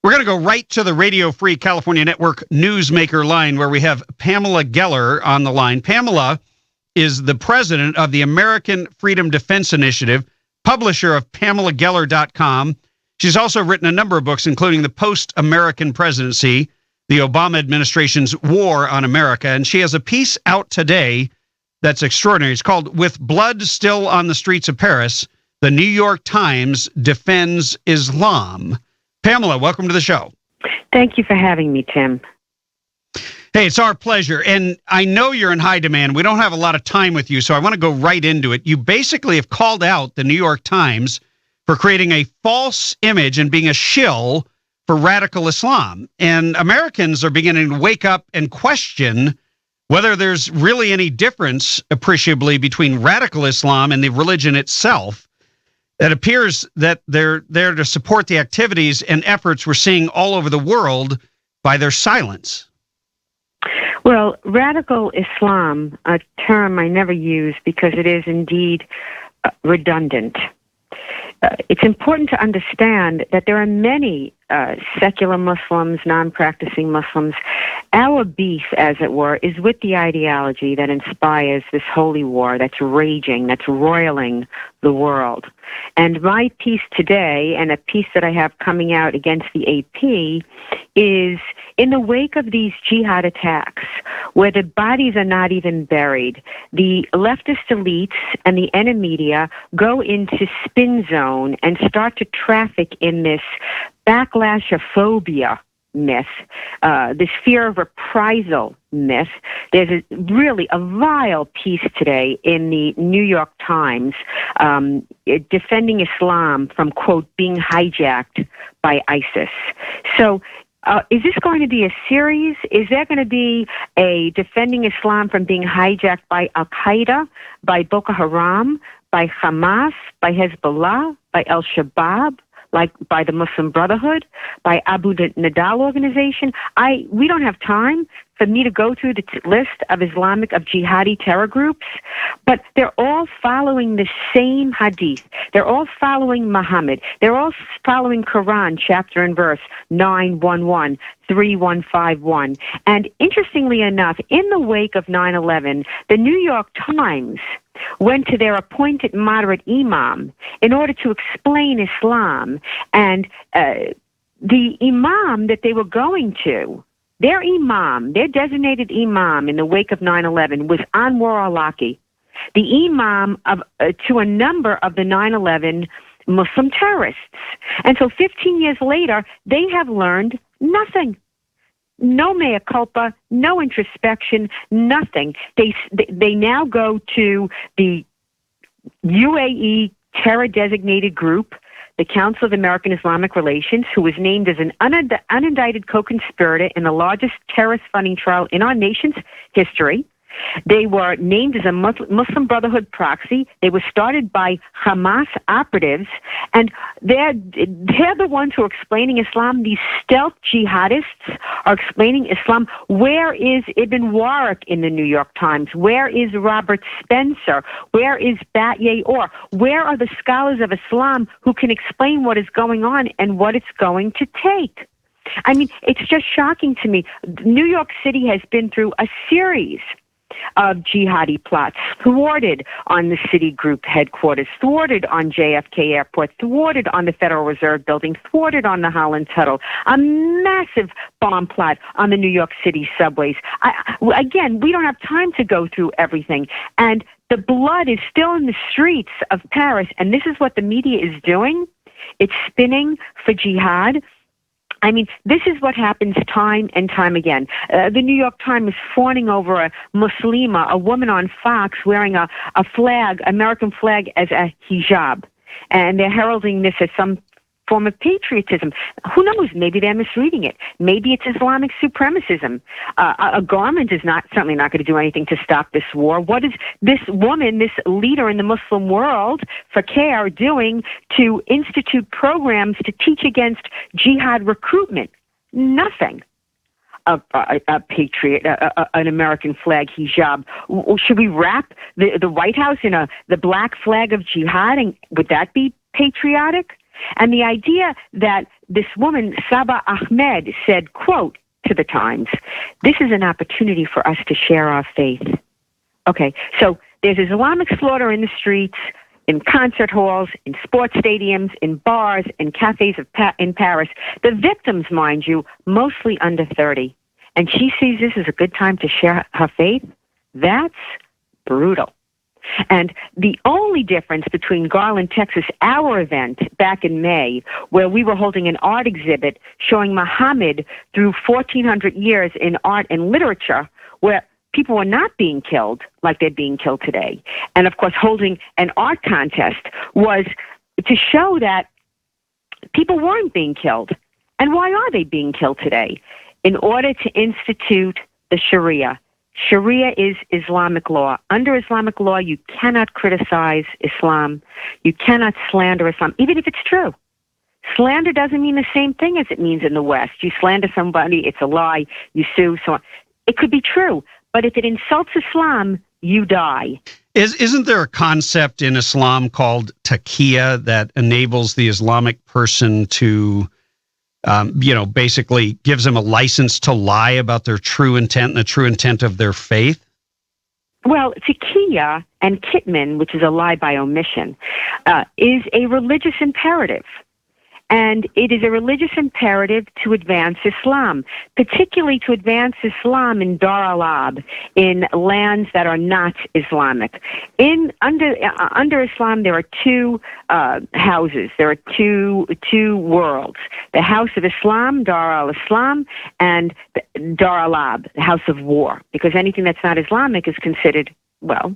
We're going to go right to the Radio Free California Network Newsmaker line where we have Pamela Geller on the line. Pamela is the president of the American Freedom Defense Initiative, publisher of PamelaGeller.com. She's also written a number of books, including The Post-American Presidency, the Obama administration's War on America. And she has a piece out today that's extraordinary. It's called With Blood Still on the Streets of Paris, the New York Times Defends Islam. Pamela, welcome to the show. Thank you for having me, Tim. Hey, it's our pleasure. And I know you're in high demand. We don't have a lot of time with you, so I want to go right into it. You basically have called out the New York Times for creating a false image and being a shill for radical Islam. And Americans are beginning to wake up and question whether there's really any difference appreciably between radical Islam and the religion itself. It appears that they're there to support the activities and efforts we're seeing all over the world by their silence. Well, radical Islam, a term I never use because it is indeed redundant. It's important to understand that there are many secular Muslims, non-practicing Muslims. Our beef, as it were, is with the ideology that inspires this holy war that's raging, that's roiling the world. And my piece today, and a piece that I have coming out against the AP, is in the wake of these jihad attacks, where the bodies are not even buried, the leftist elites and the enemy media go into spin zone and start to traffic in this backlashophobia myth, this fear of reprisal myth. There's really a vile piece today in the New York Times defending Islam from, quote, being hijacked by ISIS. So is this going to be a series? Is there going to be a defending Islam from being hijacked by Al-Qaeda, by Boko Haram, by Hamas, by Hezbollah, by Al-Shabaab, like by the Muslim Brotherhood, by Abu Nidal organization? We don't have time for me to go through the list of jihadi terror groups, but they're all following the same hadith. They're all following Muhammad. They're all following Quran, chapter and verse 911, 3151. And interestingly enough, in the wake of 9/11, the New York Times went to their appointed moderate imam in order to explain Islam. And the imam that they were going to, their designated imam in the wake of 9/11 was Anwar al-Awlaki, the imam to a number of the 9/11 Muslim terrorists. And so 15 years later, they have learned nothing. No mea culpa, no introspection, nothing. They now go to the UAE terror-designated group, the Council of American Islamic Relations, who was named as an unindicted co-conspirator in the largest terrorist funding trial in our nation's history. They were named as a Muslim Brotherhood proxy. They were started by Hamas operatives, and they're the ones who are explaining Islam. These stealth jihadists are explaining Islam. Where is Ibn Waraq in the New York Times? Where is Robert Spencer? Where is Bat-Ye Or? Where are the scholars of Islam who can explain what is going on and what it's going to take? I mean, it's just shocking to me. New York City has been through a series of jihadi plots, thwarted on the Citigroup headquarters, thwarted on JFK Airport, thwarted on the Federal Reserve Building, thwarted on the Holland Tunnel, a massive bomb plot on the New York City subways. Again, we don't have time to go through everything. And the blood is still in the streets of Paris, and this is what the media is doing. It's spinning for jihad. I mean, this is what happens time and time again. The New York Times is fawning over a Muslima, a woman on Fox wearing a flag, American flag, as a hijab. And they're heralding this as some form of patriotism. Who knows? Maybe they're misreading it. Maybe it's Islamic supremacism. A garment is certainly not going to do anything to stop this war. What is this woman, this leader in the Muslim world for CARE, doing to institute programs to teach against jihad recruitment? Nothing. A patriot, an American flag hijab. Should we wrap the White House in the black flag of jihad? And would that be patriotic? And the idea that this woman, Saba Ahmed, said, quote, to the Times, "This is an opportunity for us to share our faith." Okay, so there's Islamic slaughter in the streets, in concert halls, in sports stadiums, in bars, in cafes in Paris. The victims, mind you, mostly under 30. And she sees this as a good time to share her faith? That's brutal. And the only difference between Garland, Texas, our event back in May, where we were holding an art exhibit showing Muhammad through 1,400 years in art and literature, where people were not being killed like they're being killed today, and of course holding an art contest, was to show that people weren't being killed. And why are they being killed today? In order to institute the Sharia. Sharia is Islamic law. Under Islamic law, you cannot criticize Islam. You cannot slander Islam, even if it's true. Slander doesn't mean the same thing as it means in the West. You slander somebody, it's a lie, you sue, so on. It could be true, but if it insults Islam, you die. Isn't there a concept in Islam called taqiyya that enables the Islamic person to basically gives them a license to lie about their true intent and the true intent of their faith? Well, taqiyya and kitman, which is a lie by omission, is a religious imperative. And it is a religious imperative to advance Islam, particularly to advance Islam in Dar al-Ab, in lands that are not Islamic. Under Islam, there are two houses. There are two worlds: the House of Islam, Dar al-Islam, and Dar al-Ab, the House of War. Because anything that's not Islamic is considered, well,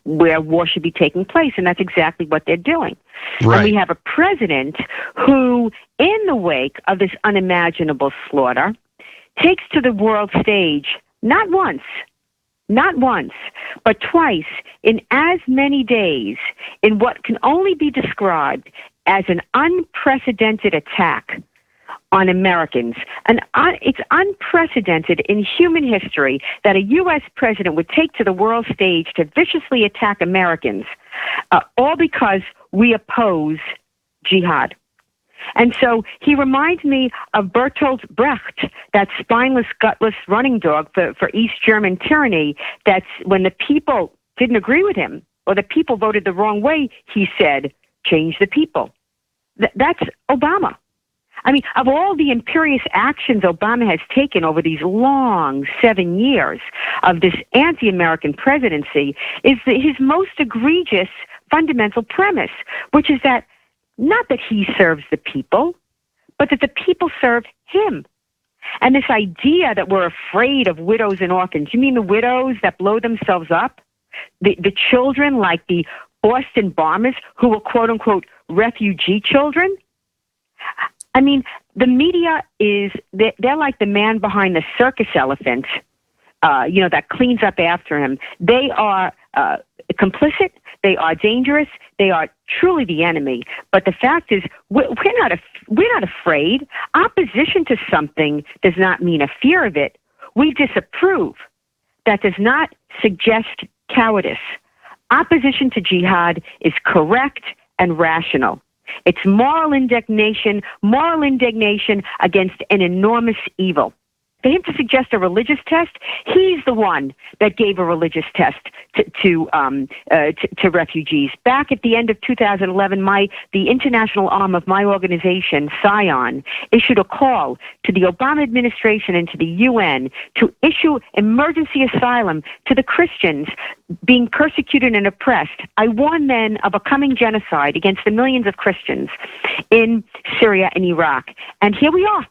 where war should be taking place, and that's exactly what they're doing. Right. And we have a president who, in the wake of this unimaginable slaughter, takes to the world stage not once, but twice in as many days in what can only be described as an unprecedented attack on Americans. It's unprecedented in human history that a U.S. president would take to the world stage to viciously attack Americans, all because we oppose jihad. And so he reminds me of Bertolt Brecht, that spineless, gutless running dog for East German tyranny, that's when the people didn't agree with him, or the people voted the wrong way, he said, change the people. That's Obama. I mean, of all the imperious actions Obama has taken over these long 7 years of this anti-American presidency, is his most egregious fundamental premise, which is that not that he serves the people, but that the people serve him. And this idea that we're afraid of widows and orphans, you mean the widows that blow themselves up? The children like the Boston bombers who were quote-unquote refugee children? I mean, the media they're like the man behind the circus elephant, that cleans up after him. They are complicit. They are dangerous. They are truly the enemy. But the fact is, we're not afraid. Opposition to something does not mean a fear of it. We disapprove. That does not suggest cowardice. Opposition to jihad is correct and rational. It's moral indignation against an enormous evil. For him to suggest a religious test, he's the one that gave a religious test to refugees. Back at the end of 2011, the international arm of my organization, Scion, issued a call to the Obama administration and to the UN to issue emergency asylum to the Christians being persecuted and oppressed. I warned then of a coming genocide against the millions of Christians in Syria and Iraq. And here we are,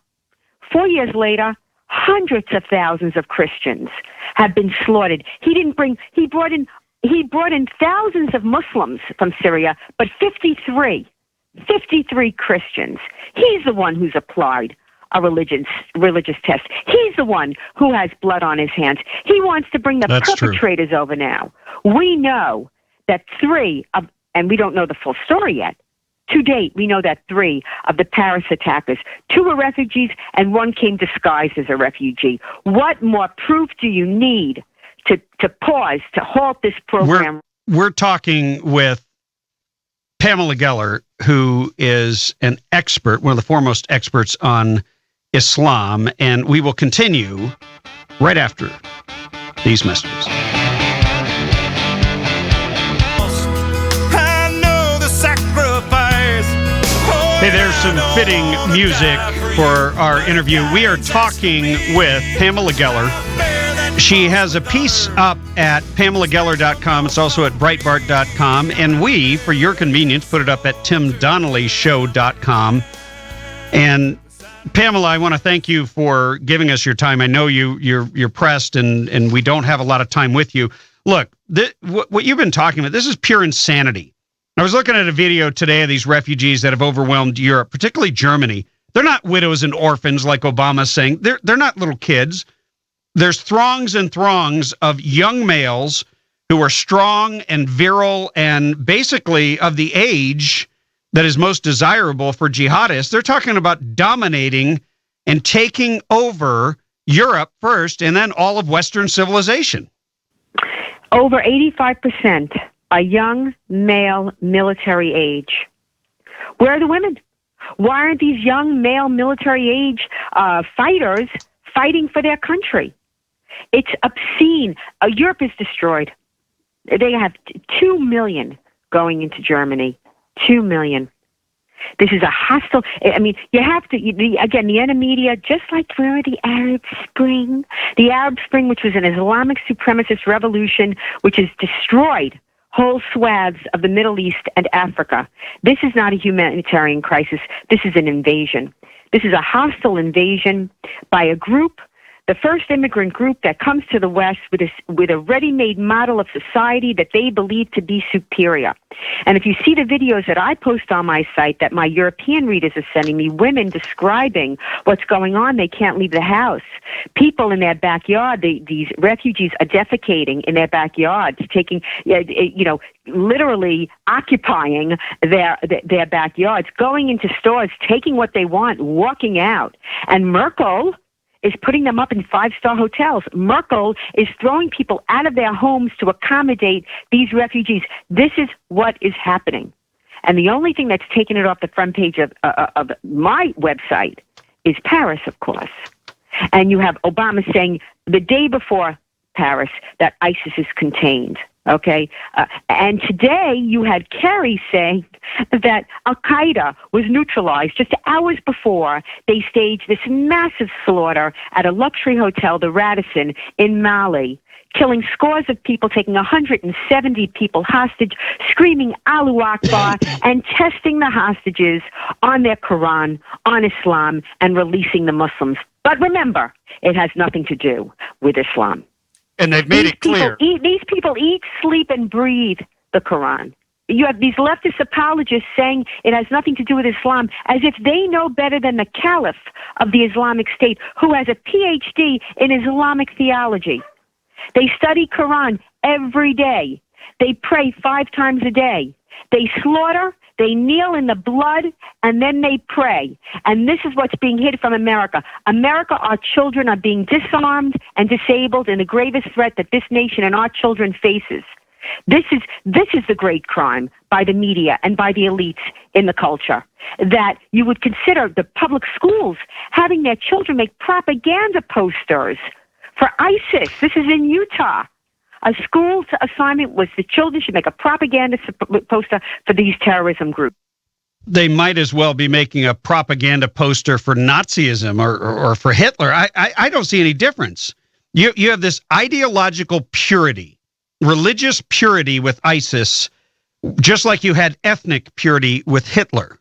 4 years later. Hundreds of thousands of Christians have been slaughtered. He brought in thousands of Muslims from Syria, but 53 Christians. He's the one who's applied a religious test. He's the one who has blood on his hands. He wants to bring the perpetrators over now. We know that and we don't know the full story yet. To date, we know that 3 of the Paris attackers, 2 were refugees and 1 came disguised as a refugee. What more proof do you need to pause, to halt this program? We're talking with Pamela Geller, who is an expert, one of the foremost experts on Islam, and we will continue right after these messages. Hey, there's some fitting music for our interview. We are talking with Pamela Geller. She has a piece up at PamelaGeller.com. It's also at Breitbart.com. And we, for your convenience, put it up at TimDonnellyShow.com. And Pamela, I want to thank you for giving us your time. I know you're pressed and we don't have a lot of time with you. Look, what you've been talking about, this is pure insanity. I was looking at a video today of these refugees that have overwhelmed Europe, particularly Germany. They're not widows and orphans like Obama's saying. They're not little kids. There's throngs and throngs of young males who are strong and virile and basically of the age that is most desirable for jihadists. They're talking about dominating and taking over Europe first and then all of Western civilization. Over 85%. A young male military age. Where are the women? Why aren't these young male military age fighters fighting for their country? It's obscene. Europe is destroyed. They have 2 million going into Germany. 2 million. This is a hostile. I mean, you have to, again, the enemy media, just like during the Arab Spring, which was an Islamic supremacist revolution, which has destroyed whole swaths of the Middle East and Africa. This is not a humanitarian crisis. This is an invasion. This is a hostile invasion by a group the first immigrant group that comes to the West with a ready-made model of society that they believe to be superior. And if you see the videos that I post on my site that my European readers are sending me, women describing what's going on, they can't leave the house. People in their backyard, these refugees are defecating in their backyards, taking, literally occupying their backyards, going into stores, taking what they want, walking out. And Merkel is putting them up in five-star hotels. Merkel is throwing people out of their homes to accommodate these refugees. This is what is happening. And the only thing that's taken it off the front page of my website is Paris, of course. And you have Obama saying the day before Paris that ISIS is contained. Okay, and today you had Kerry saying that Al-Qaeda was neutralized just hours before they staged this massive slaughter at a luxury hotel, the Radisson, in Mali, killing scores of people, taking 170 people hostage, screaming Allahu Akbar, and testing the hostages on their Quran, on Islam, and releasing the Muslims. But remember, it has nothing to do with Islam. And they've made it clear. These people eat, sleep, and breathe the Quran. You have these leftist apologists saying it has nothing to do with Islam, as if they know better than the caliph of the Islamic State, who has a PhD in Islamic theology. They study Quran every day. They pray 5 times a day. They slaughter, they kneel in the blood, and then they pray. And this is what's being hid from America. America, our children are being disarmed and disabled in the gravest threat that this nation and our children faces. This is the great crime by the media and by the elites in the culture, that you would consider the public schools having their children make propaganda posters for ISIS. This is in Utah. A school's assignment was the children should make a propaganda poster for these terrorism groups. They might as well be making a propaganda poster for Nazism or for Hitler. I don't see any difference. You have this ideological purity, religious purity with ISIS, just like you had ethnic purity with Hitler.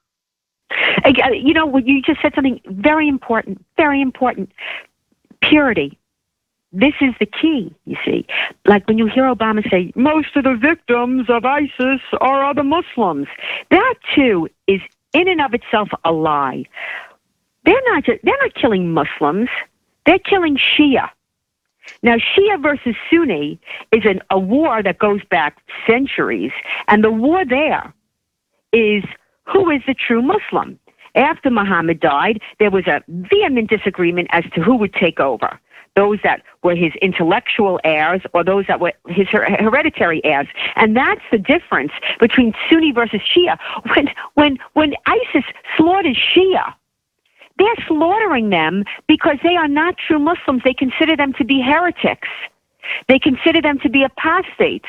You know, you just said something very important, very important. Purity. This is the key, you see. Like when you hear Obama say, most of the victims of ISIS are other Muslims. That, too, is in and of itself a lie. They're not killing Muslims. They're killing Shia. Now, Shia versus Sunni is a war that goes back centuries. And the war there is who is the true Muslim. After Muhammad died, there was a vehement disagreement as to who would take over. Those that were his intellectual heirs or those that were his hereditary heirs. And that's the difference between Sunni versus Shia. When ISIS slaughters Shia, they're slaughtering them because they are not true Muslims. They consider them to be heretics. They consider them to be apostates.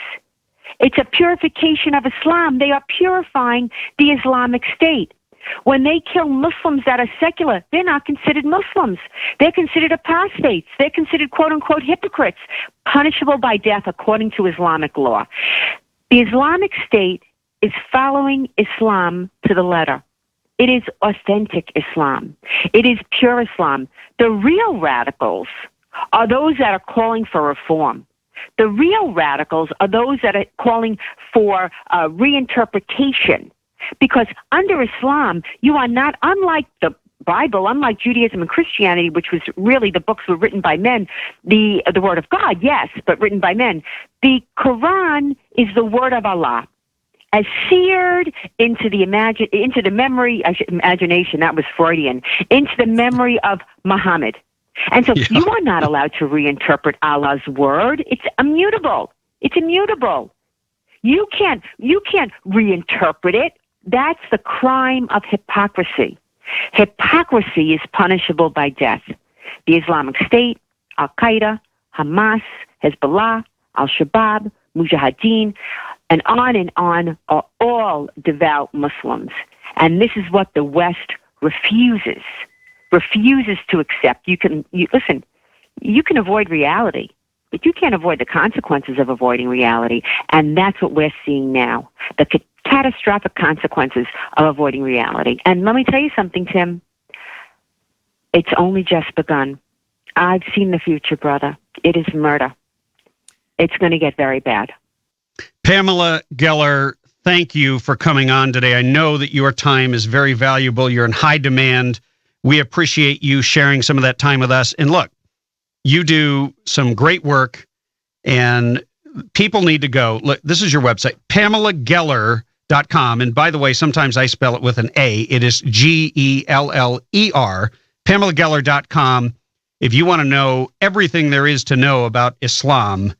It's a purification of Islam. They are purifying the Islamic State. When they kill Muslims that are secular, they're not considered Muslims. They're considered apostates. They're considered, quote-unquote, hypocrites, punishable by death according to Islamic law. The Islamic State is following Islam to the letter. It is authentic Islam. It is pure Islam. The real radicals are those that are calling for reform. The real radicals are those that are calling for reinterpretation. Because under Islam, you are not, unlike the Bible, unlike Judaism and Christianity, which was really the books were written by men, the Word of God, yes, but written by men. The Quran is the Word of Allah, as seared into the imagination, that was Freudian, into the memory of Muhammad. And so you are not allowed to reinterpret Allah's Word. It's immutable. It's immutable. You can't reinterpret it. That's the crime of hypocrisy. Hypocrisy is punishable by death. The Islamic State, Al-Qaeda, Hamas, Hezbollah, Al-Shabaab, Mujahideen, and on are all devout Muslims. And this is what the West refuses to accept. You can avoid reality, but you can't avoid the consequences of avoiding reality. And that's what we're seeing now. The catastrophic consequences of avoiding reality. And let me tell you something, Tim. It's only just begun. I've seen the future, brother. It is murder. It's going to get very bad. Pamela Geller, thank you for coming on today. I know that your time is very valuable. You're in high demand. We appreciate you sharing some of that time with us. And look, you do some great work, and people need to go. Look, this is your website, PamelaGeller.com. And by the way, sometimes I spell it with an A. It is Geller, PamelaGeller.com. If you want to know everything there is to know about Islam,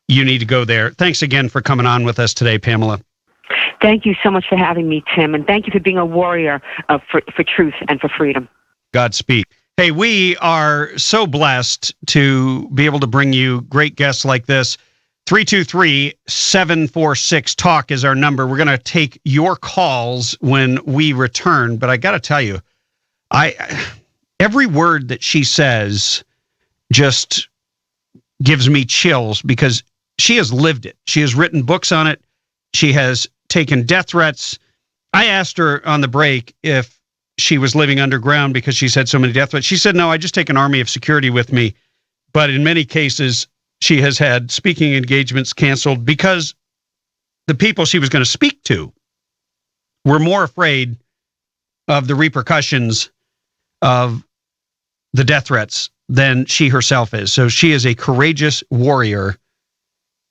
you need to go there. Thanks again for coming on with us today, Pamela. Thank you so much for having me, Tim, and thank you for being a warrior for truth and for freedom. Godspeed. Hey, we are so blessed to be able to bring you great guests like this. 323-746-TALK is our number. We're going to take your calls when we return, but I got to tell you, every word that she says just gives me chills because she has lived it. She has written books on it. She has taken death threats. I asked her on the break if she was living underground because she's had so many death threats. She said, no, I just take an army of security with me. But in many cases, she has had speaking engagements canceled because the people she was going to speak to were more afraid of the repercussions of the death threats than she herself is. So she is a courageous warrior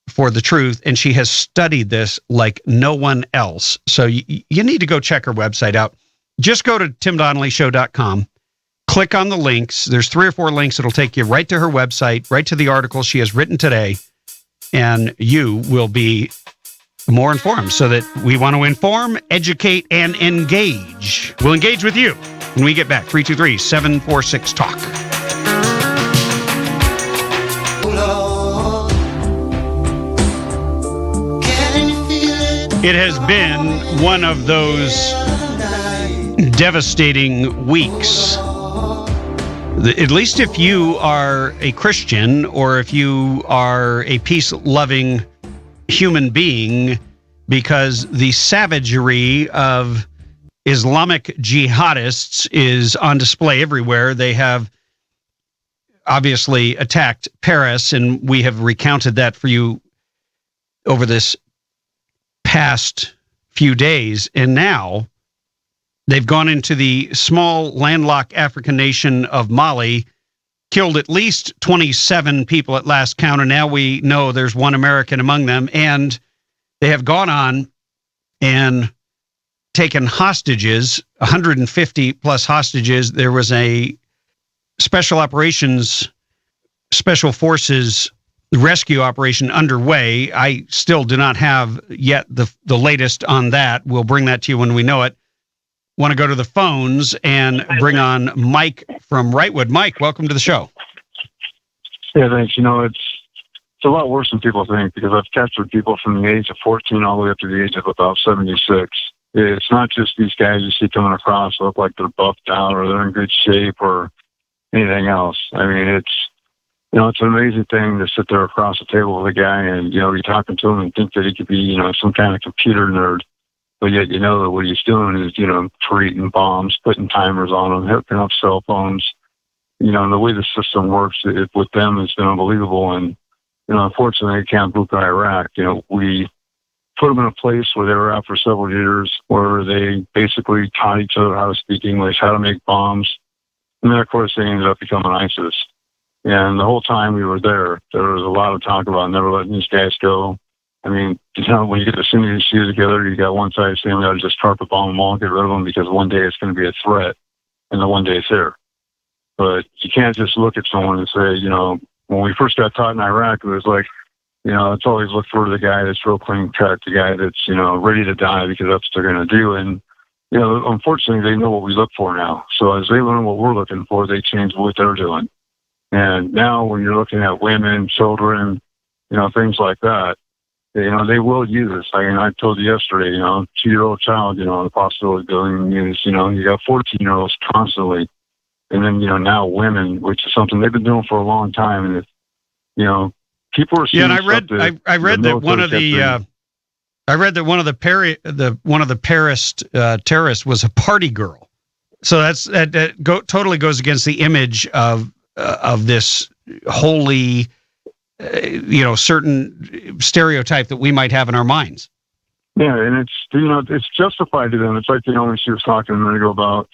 for the truth, and she has studied this like no one else. So you need to go check her website out. Just go to timdonnellyshow.com, click on the links. There's 3 or 4 links that'll take you right to her website, right to the article she has written today, and you will be more informed. So that we want to inform, educate, and engage. We'll engage with you when we get back. 323-746-TALK. It has been one of those devastating weeks. At least if you are a Christian or if you are a peace-loving human being, because the savagery of Islamic jihadists is on display everywhere. They have obviously attacked Paris, and we have recounted that for you over this past few days. And now they've gone into the small landlocked African nation of Mali, killed at least 27 people at last count, and now we know there's one American among them. And they have gone on and taken hostages, 150 plus hostages. There was a special forces rescue operation underway. I still do not have yet the latest on that. We'll bring that to you when we know it. Want to go to the phones and bring on Mike from Wrightwood. Mike, welcome to the show. Yeah, thanks. You know, it's a lot worse than people think, because I've captured people from the age of 14 all the way up to the age of about 76. It's not just these guys you see coming across look like they're buffed out or they're in good shape or anything else. I mean, it's an amazing thing to sit there across the table with a guy and, you're talking to him and think that he could be, some kind of computer nerd. But yet, that what he's doing is, creating bombs, putting timers on them, hooking up cell phones. And the way the system works with them has been unbelievable. And, unfortunately, at Camp Buka, Iraq, we put them in a place where they were at for several years, where they basically taught each other how to speak English, how to make bombs. And then, of course, they ended up becoming ISIS. And the whole time we were there was a lot of talk about never letting these guys go. I mean, when you get the Sunni and Shia together, you got one side saying we ought to just carpet bomb them all, get rid of them, because one day it's going to be a threat, and then one day it's here. But you can't just look at someone and say, when we first got taught in Iraq, it was like, it's always look for the guy that's real clean cut, the guy that's, ready to die, because that's what they're going to do. And, unfortunately, they know what we look for now. So as they learn what we're looking for, they change what they're doing. And now when you're looking at women, children, things like that, they will use. I mean, I told you yesterday, 2-year-old child, the possibility of being used. You got 14-year-olds constantly. And then, now women, which is something they've been doing for a long time. And if, people are seeing. Yeah, and I read that one of the Paris terrorists was a party girl. So totally goes against the image of this holy, certain stereotype that we might have in our minds. Yeah, and it's justified to them. It's like, when she was talking a minute ago about,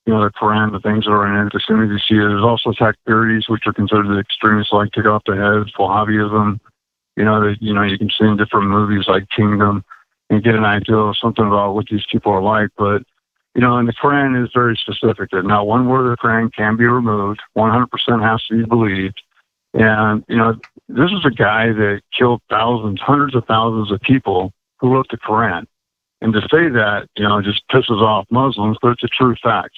the Quran, the things that are in it, as soon as you see it. There's also sectarities, which are considered the extremists, like take off the heads, Wahhabism, that, you can see in different movies like Kingdom and get an idea of something about what these people are like. But, and the Quran is very specific that not one word of the Quran can be removed. 100% has to be believed. And, this is a guy that killed thousands, hundreds of thousands of people who wrote the Quran. And to say that, just pisses off Muslims, but it's a true fact.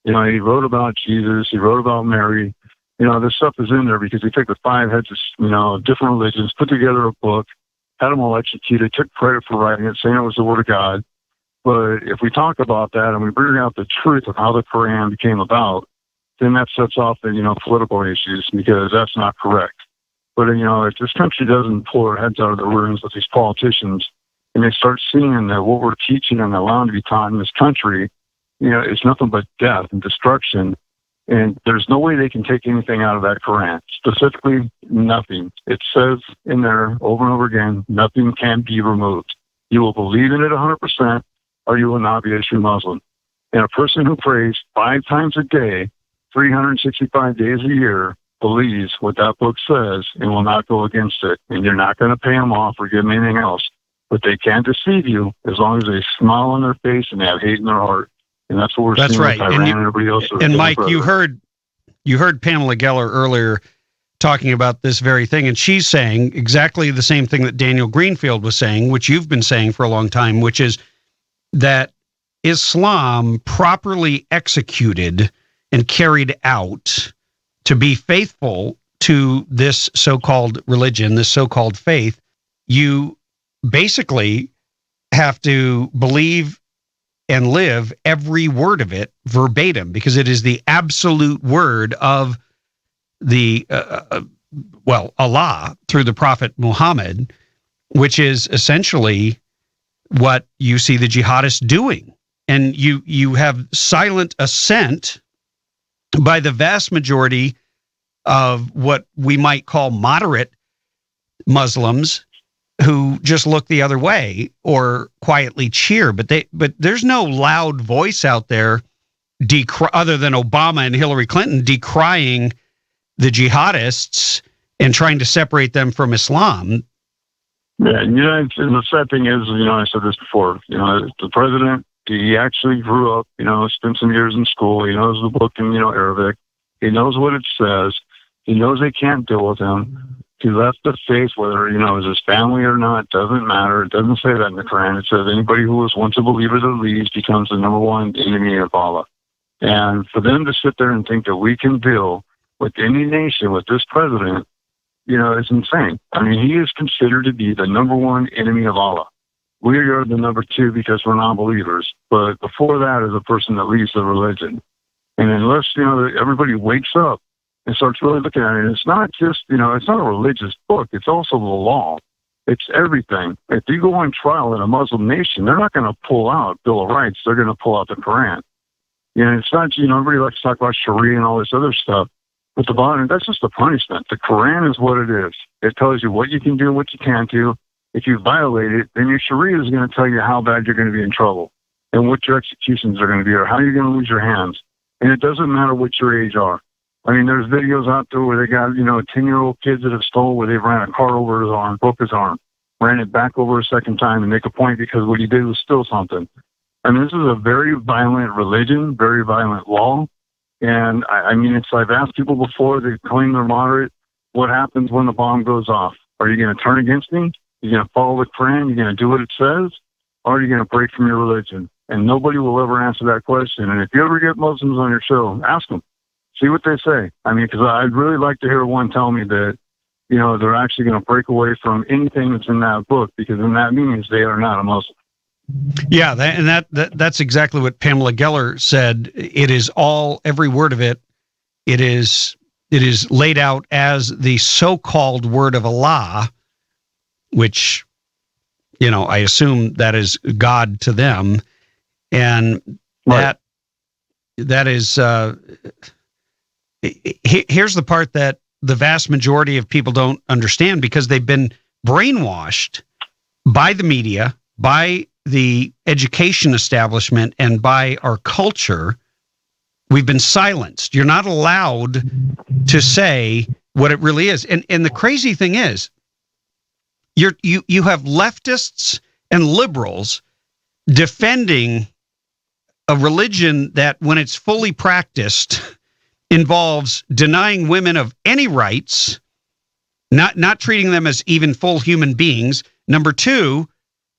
He wrote about Jesus, he wrote about Mary. This stuff is in there because he took the 5 heads of, different religions, put together a book, had them all executed, took credit for writing it, saying it was the Word of God. But if we talk about that and we bring out the truth of how the Quran became about, then that sets off the, political issues, because that's not correct. But, if this country doesn't pull their heads out of the rooms with these politicians, and they start seeing that what we're teaching and allowing to be taught in this country, it's nothing but death and destruction. And there's no way they can take anything out of that Quran. Specifically, nothing. It says in there over and over again, nothing can be removed. You will believe in it 100%, or you will not be a true Muslim. And a person who prays 5 times a day, 365 days a year, believes what that book says and will not go against it. And you're not going to pay them off or give them anything else. But they can't deceive you as long as they smile on their face and have hate in their heart. And that's what we're seeing with Iran and everybody else. And Mike, you heard Pamela Geller earlier talking about this very thing, and she's saying exactly the same thing that Daniel Greenfield was saying, which you've been saying for a long time, which is that Islam properly executed and carried out to be faithful to this so-called religion, this so-called faith, you basically have to believe and live every word of it verbatim, because it is the absolute word of the, Allah through the Prophet Muhammad, which is essentially what you see the jihadists doing. And you have silent assent by the vast majority of what we might call moderate Muslims who just look the other way or quietly cheer, but there's no loud voice out there other than Obama and Hillary Clinton decrying the jihadists and trying to separate them from Islam. Yeah, and the sad thing is, I said this before, the president, he actually grew up, spent some years in school, he knows the book in, Arabic, he knows what it says, he knows they can't deal with him. He left the faith, whether, is his family or not, doesn't matter. It doesn't say that in the Quran. It says anybody who was once a believer that leaves becomes the number one enemy of Allah. And for them to sit there and think that we can deal with any nation with this president, is insane. I mean, he is considered to be the number one enemy of Allah. We are the number 2 because we're non-believers. But before that is a person that leaves the religion. And unless, everybody wakes up and starts really looking at it, it's not just, it's not a religious book. It's also the law. It's everything. If you go on trial in a Muslim nation, they're not going to pull out Bill of Rights. They're going to pull out the Quran. It's not, everybody likes to talk about Sharia and all this other stuff. But the bottom, that's just a punishment. The Quran is what it is. It tells you what you can do, what you can't do. If you violate it, then your Sharia is going to tell you how bad you're going to be in trouble and what your executions are going to be or how you're going to lose your hands. And it doesn't matter what your age are. I mean, there's videos out there where they got, 10-year-old kids that have stolen where they've ran a car over his arm, broke his arm, ran it back over a second time and make a point because what he did was steal something. I mean, this is a very violent religion, very violent law. And I've asked people before, they claim they're moderate. What happens when the bomb goes off? Are you going to turn against me? Are you going to follow the Quran? Are you going to do what it says? Or are you going to break from your religion? And nobody will ever answer that question. And if you ever get Muslims on your show, ask them. See what they say. I mean, because I'd really like to hear one tell me that, they're actually going to break away from anything that's in that book, because then that means they are not a Muslim. Yeah, that's exactly what Pamela Geller said. It is every word of it. It is laid out as the so-called word of Allah, which, I assume that is God to them, and right. that is here's the part that the vast majority of people don't understand, because they've been brainwashed by the media, by the education establishment, and by our culture. We've been silenced. You're not allowed to say what it really is. And the crazy thing is, you have leftists and liberals defending a religion that, when it's fully practiced, involves denying women of any rights, not treating them as even full human beings. Number two,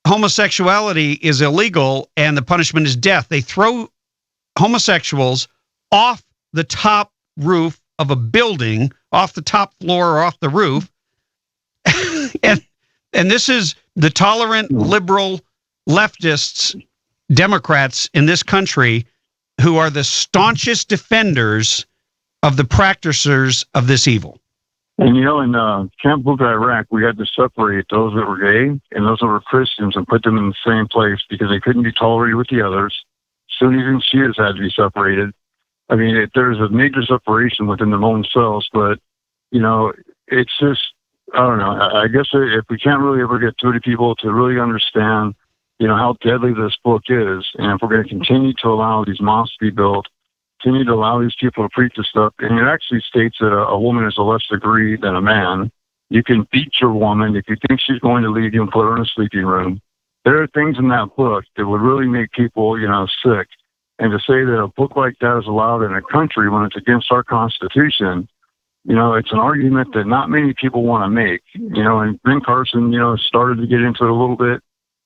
homosexuality is illegal and the punishment is death. They throw homosexuals off the top roof of a building, off the top floor or off the roof. and this is the tolerant, liberal, leftists, Democrats in this country who are the staunchest defenders of the practitioners of this evil. And, you know, in Camp Buka, Iraq, we had to separate those that were gay and those that were Christians and put them in the same place because they couldn't be tolerated with the others. Sunnis and Shias had to be separated. I mean, there's a major separation within their own selves, but, you know, it's just, I don't know. I guess if we can't really ever get through to people to really understand, you know, how deadly this book is, and if we're going to continue to allow these mosques to be built, continue to allow these people to preach this stuff, and it actually states that a woman is a less degree than a man. You can beat your woman if you think she's going to leave you and put her in a sleeping room. There are things in that book that would really make people, you know, sick. And to say that a book like that is allowed in a country when it's against our Constitution, you know, it's an argument that not many people want to make. You know, and Ben Carson, you know, started to get into it a little bit,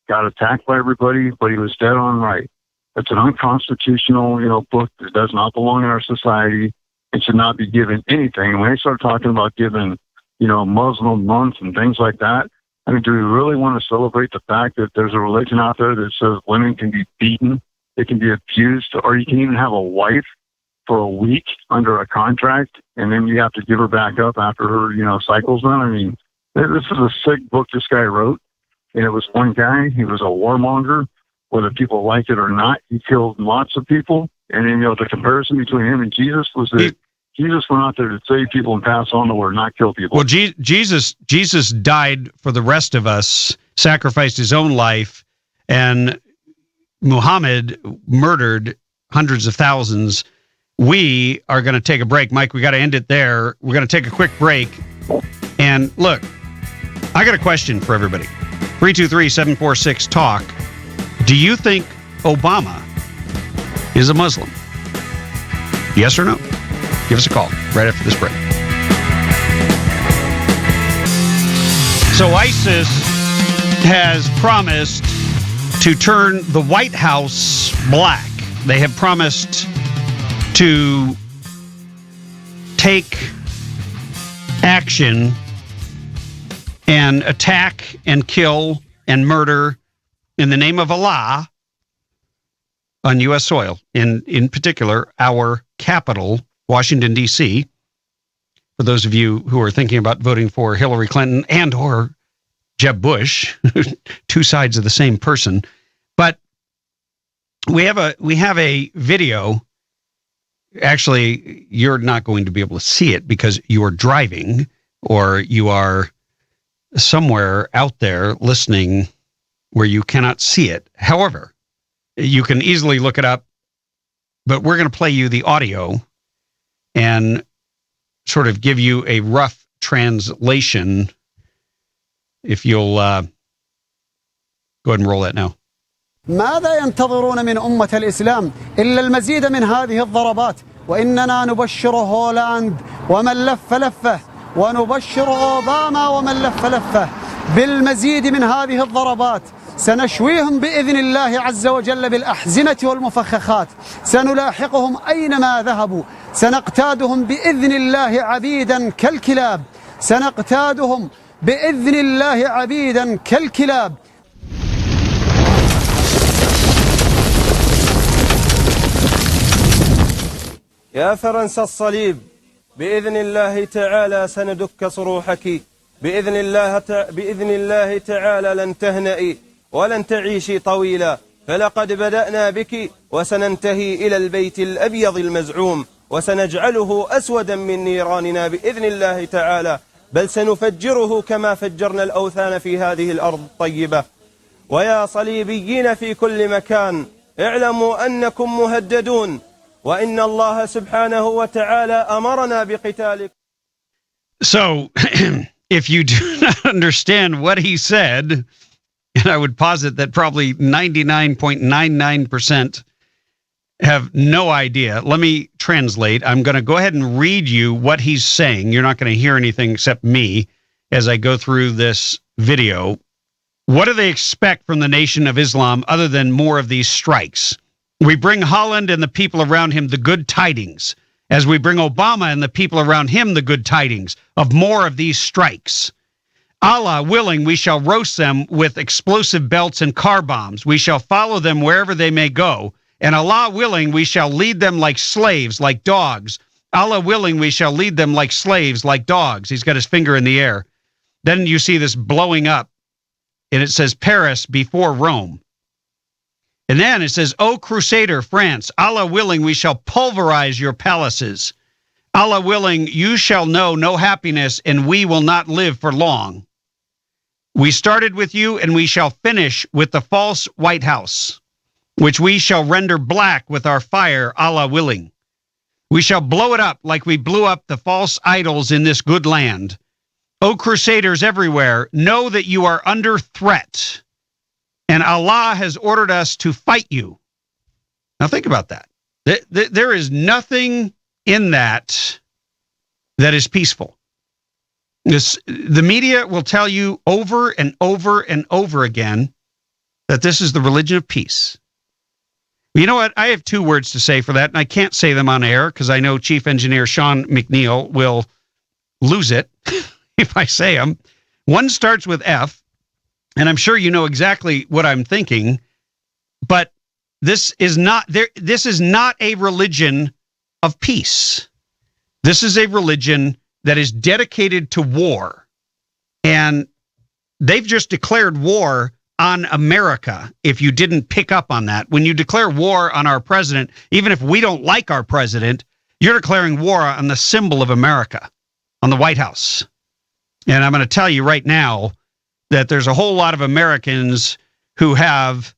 got attacked by everybody, but he was dead on right. It's an unconstitutional, you know, book that does not belong in our society. It should not be given anything. And when they start talking about giving, you know, Muslim months and things like that, I mean, do we really want to celebrate the fact that there's a religion out there that says women can be beaten, they can be abused, or you can even have a wife for a week under a contract, and then you have to give her back up after her, you know, cycle's done? I mean, this is a sick book this guy wrote, and it was one guy. He was a warmonger. Whether people like it or not, he killed lots of people. And then, you know, the comparison between him and Jesus was that Jesus went out there to save people and pass on the word, not kill people. Well, Jesus died for the rest of us, sacrificed his own life, and Muhammad murdered hundreds of thousands. We are going to take a break. Mike, we got to end it there. We're going to take a quick break. And look, I got a question for everybody. 323-746-TALK. Do you think Obama is a Muslim? Yes or no? Give us a call right after this break. So ISIS has promised to turn the White House black. They have promised to take action and attack and kill and murder in the name of Allah on U.S. soil, in particular, our capital, Washington, D.C., for those of you who are thinking about voting for Hillary Clinton and or Jeb Bush, two sides of the same person. But we have a video. Actually, you're not going to be able to see it because you are driving or you are somewhere out there listening where you cannot see it. However, you can easily look it up, but we're going to play you the audio and sort of give you a rough translation. If you'll go ahead and roll that now. ماذا ينتظرون من أمة الإسلام إلا المزيد من هذه الضربات وإننا نبشر هولاند ومن لف لفه ونبشر أوباما ومن لف لفه بالمزيد من هذه الضربات. سنشويهم بإذن الله عز وجل بالأحزمة والمفخخات. سنلاحقهم أينما ذهبوا. سنقتادهم بإذن الله عبيدا كالكلاب. سنقتادهم بإذن الله عبيدا كالكلاب. يا فرنسا الصليب بإذن الله تعالى سندك صروحك بإذن الله تعالى لن تهنئي ولن تعيشي طويلا فلقد بدأنا بك وسننتهي إلى البيت الأبيض المزعوم وسنجعله أسودا من نيراننا بإذن الله تعالى، بل سنفجره كما فجرنا الأوثان في هذه الأرض الطيبة. ويا صليبيين في كل مكان، اعلموا أنكم مهددون، وإن الله سبحانه وتعالى أمرنا بقتالكم. So, if you do not understand what he said, and I would posit that probably 99.99% have no idea. Let me translate. I'm going to go ahead and read you what he's saying. You're not going to hear anything except me as I go through this video. What do they expect from the Nation of Islam other than more of these strikes? We bring Holland and the people around him the good tidings, as we bring Obama and the people around him the good tidings of more of these strikes. Allah willing, we shall roast them with explosive belts and car bombs. We shall follow them wherever they may go. And Allah willing, we shall lead them like slaves, like dogs. Allah willing, we shall lead them like slaves, like dogs. He's got his finger in the air. Then you see this blowing up, and it says Paris before Rome. And then it says, O Crusader, France, Allah willing, we shall pulverize your palaces. Allah willing, you shall know no happiness, and we will not live for long. We started with you, and we shall finish with the false White House, which we shall render black with our fire, Allah willing. We shall blow it up like we blew up the false idols in this good land. O Crusaders everywhere, know that you are under threat, and Allah has ordered us to fight you. Now think about that. There is nothing in that that is peaceful. The media will tell you over and over and over again that this is the religion of peace. You know what? I have two words to say for that, and I can't say them on air because I know Chief Engineer Sean McNeil will lose it if I say them. One starts with F, and I'm sure you know exactly what I'm thinking, but this is not a religion of peace. This is a religion that is dedicated to war, and they've just declared war on America. If you didn't pick up on that, when you declare war on our president, even if we don't like our president, you're declaring war on the symbol of America, on the White House. And I'm going to tell you right now that there's a whole lot of Americans who have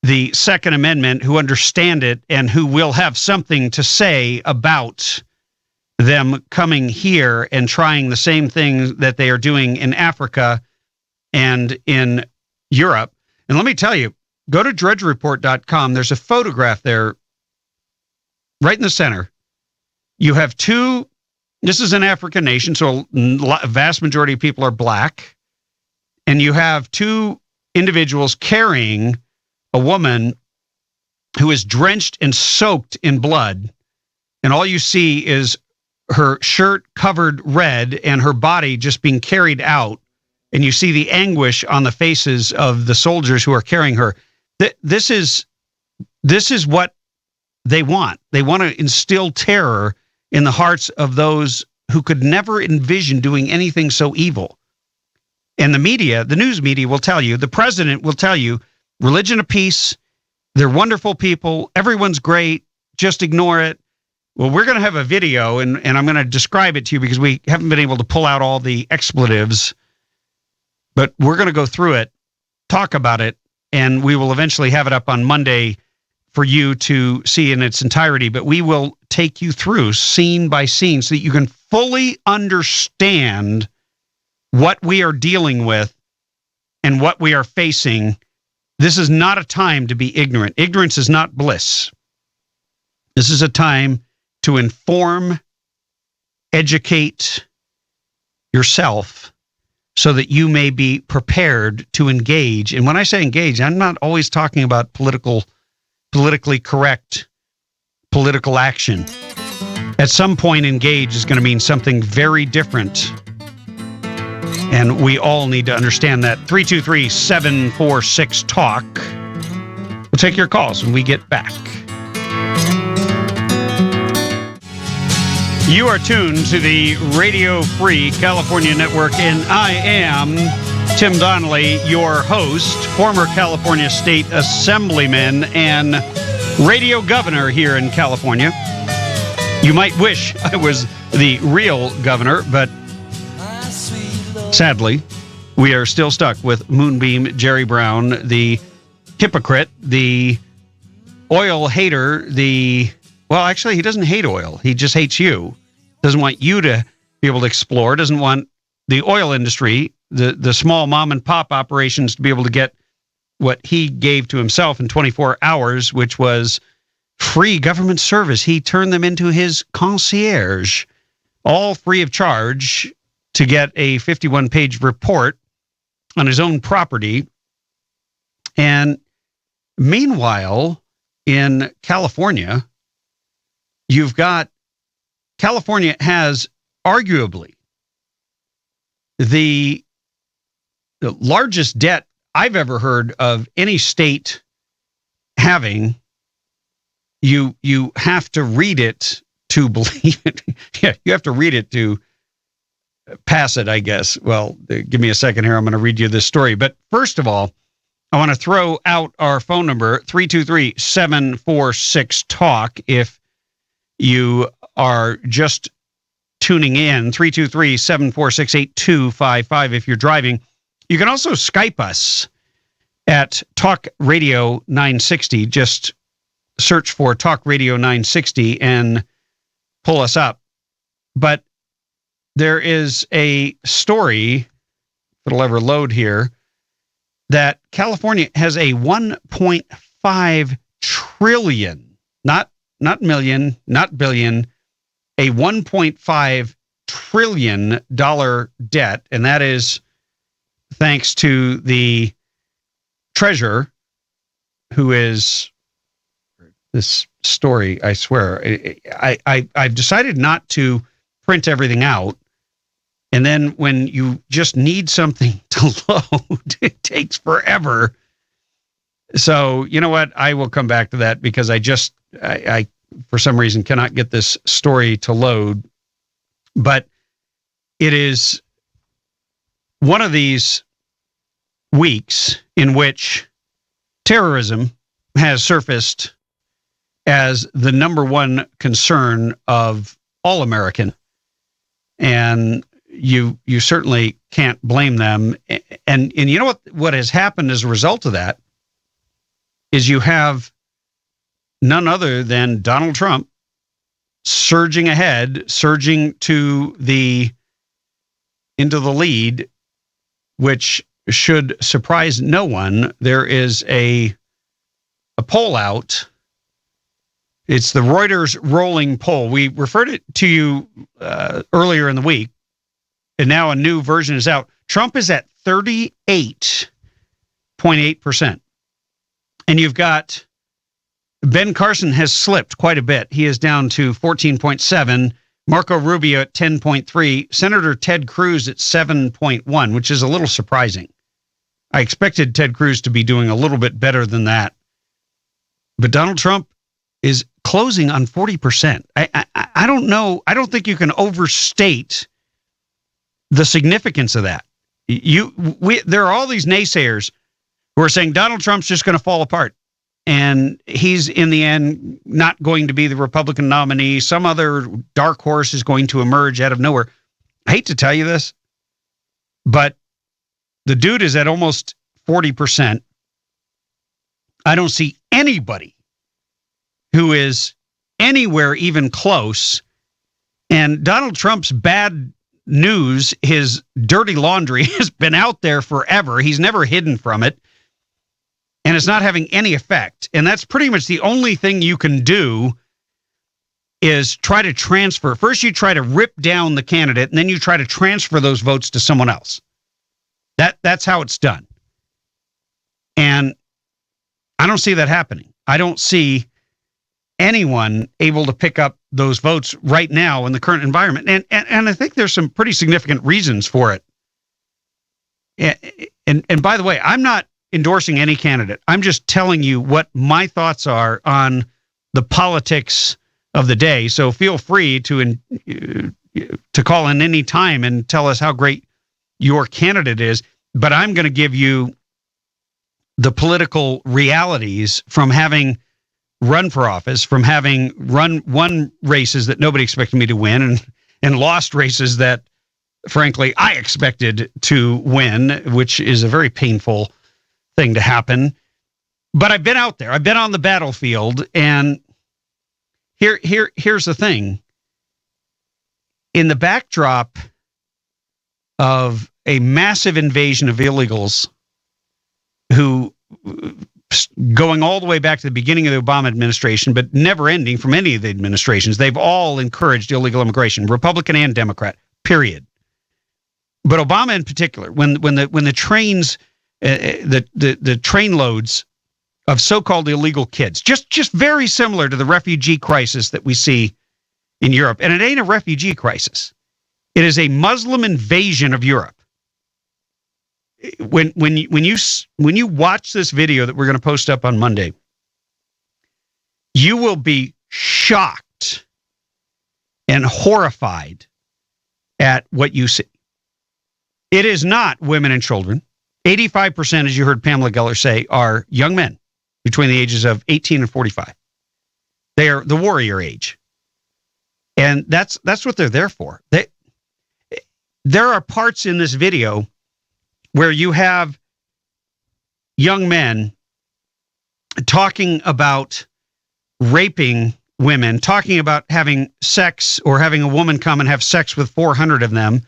the Second Amendment, who understand it, and who will have something to say about them coming here and trying the same things that they are doing in Africa and in Europe. And let me tell you, go to drudgereport.com. There's a photograph there right in the center. You have two, this is an African nation, so a vast majority of people are black. And you have two individuals carrying a woman who is drenched and soaked in blood. And all you see is her shirt covered red and her body just being carried out. And you see the anguish on the faces of the soldiers who are carrying her. This is what they want. They want to instill terror in the hearts of those who could never envision doing anything so evil. And the media, the news media will tell you, the president will tell you, religion of peace, they're wonderful people, everyone's great, just ignore it. Well, we're going to have a video, and I'm going to describe it to you because we haven't been able to pull out all the expletives. But we're going to go through it, talk about it, and we will eventually have it up on Monday for you to see in its entirety. But we will take you through scene by scene so that you can fully understand what we are dealing with and what we are facing. This is not a time to be ignorant. Ignorance is not bliss. This is a time to inform, educate yourself, so that you may be prepared to engage. And when I say engage, I'm not always talking about politically correct political action. At some point, engage is going to mean something very different. And we all need to understand that. 323-746-TALK. We'll take your calls when we get back. You are tuned to the Radio Free California Network, and I am Tim Donnelly, your host, former California State Assemblyman and radio governor here in California. You might wish I was the real governor, but sadly, we are still stuck with Moonbeam Jerry Brown, the hypocrite, the oil hater, well, actually, he doesn't hate oil. He just hates you. Doesn't want you to be able to explore, doesn't want the oil industry, the small mom and pop operations to be able to get what he gave to himself in 24 hours, which was free government service. He turned them into his concierge, all free of charge, to get a 51-page report on his own property. And meanwhile, in California, California has arguably the largest debt I've ever heard of any state having. You have to read it to believe it. Yeah, you have to read it to pass it, I guess. Well, give me a second here. I'm going to read you this story. But first of all, I want to throw out our phone number, 323-746-TALK. If you are just tuning in, 323-746-8255 if you're driving. You can also Skype us at Talk Radio 960. Just search for Talk Radio 960 and pull us up. But there is a story that'll ever load here that California has a 1.5 trillion, not million, not billion, a $1.5 trillion debt, and that is thanks to the treasurer, who is this story. I swear, I've decided not to print everything out, and then when you just need something to load, it takes forever. So you know what? I will come back to that because I for some reason cannot get this story to load. But it is one of these weeks in which terrorism has surfaced as the number one concern of all American. And you certainly can't blame them. And you know what has happened as a result of that is you have none other than Donald Trump surging ahead, surging into the lead, which should surprise no one. There is a poll out. It's the Reuters rolling poll. We referred it to you earlier in the week, and now a new version is out. Trump is at 38.8%. And you've got Ben Carson has slipped quite a bit. He is down to 14.7. Marco Rubio at 10.3. Senator Ted Cruz at 7.1, which is a little surprising. I expected Ted Cruz to be doing a little bit better than that. But Donald Trump is closing on 40%. I don't know. I don't think you can overstate the significance of that. There are all these naysayers who are saying Donald Trump's just going to fall apart. And he's, in the end, not going to be the Republican nominee. Some other dark horse is going to emerge out of nowhere. I hate to tell you this, but the dude is at almost 40%. I don't see anybody who is anywhere even close. And Donald Trump's bad news, his dirty laundry, has been out there forever. He's never hidden from it. And it's not having any effect. And that's pretty much the only thing you can do is try to transfer. First, you try to rip down the candidate, and then you try to transfer those votes to someone else. That's how it's done. And I don't see that happening. I don't see anyone able to pick up those votes right now in the current environment. And I think there's some pretty significant reasons for it. And by the way, I'm not endorsing any candidate. I'm just telling you what my thoughts are on the politics of the day. So feel free to call in any time and tell us how great your candidate is. But I'm going to give you the political realities from having run for office, from having won races that nobody expected me to win, and lost races that, frankly, I expected to win, which is a very painful thing to happen. But I've been out there. I've been on the battlefield, and here's the thing. In the backdrop of a massive invasion of illegals who, going all the way back to the beginning of the Obama administration, but never ending from any of the administrations, they've all encouraged illegal immigration, Republican and Democrat, period. But Obama in particular, when the trains, the train loads of so-called illegal kids, just very similar to the refugee crisis that we see in Europe. And it ain't a refugee crisis. It is a Muslim invasion of Europe. When you watch this video that we're going to post up on Monday, you will be shocked and horrified at what you see. It is not women and children. 85%, as you heard Pamela Geller say, are young men between the ages of 18 and 45. They are the warrior age. And that's what they're there for. There are parts in this video where you have young men talking about raping women, talking about having sex or having a woman come and have sex with 400 of them.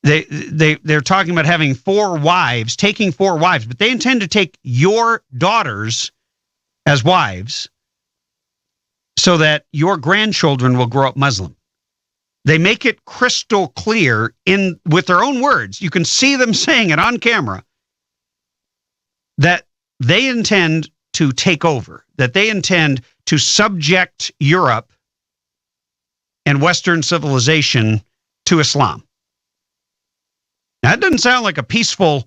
They're talking about having 4 wives, taking 4 wives, but they intend to take your daughters as wives so that your grandchildren will grow up Muslim. They make it crystal clear with their own words. You can see them saying it on camera that they intend to take over, that they intend to subject Europe and Western civilization to Islam. Now, that doesn't sound like a peaceful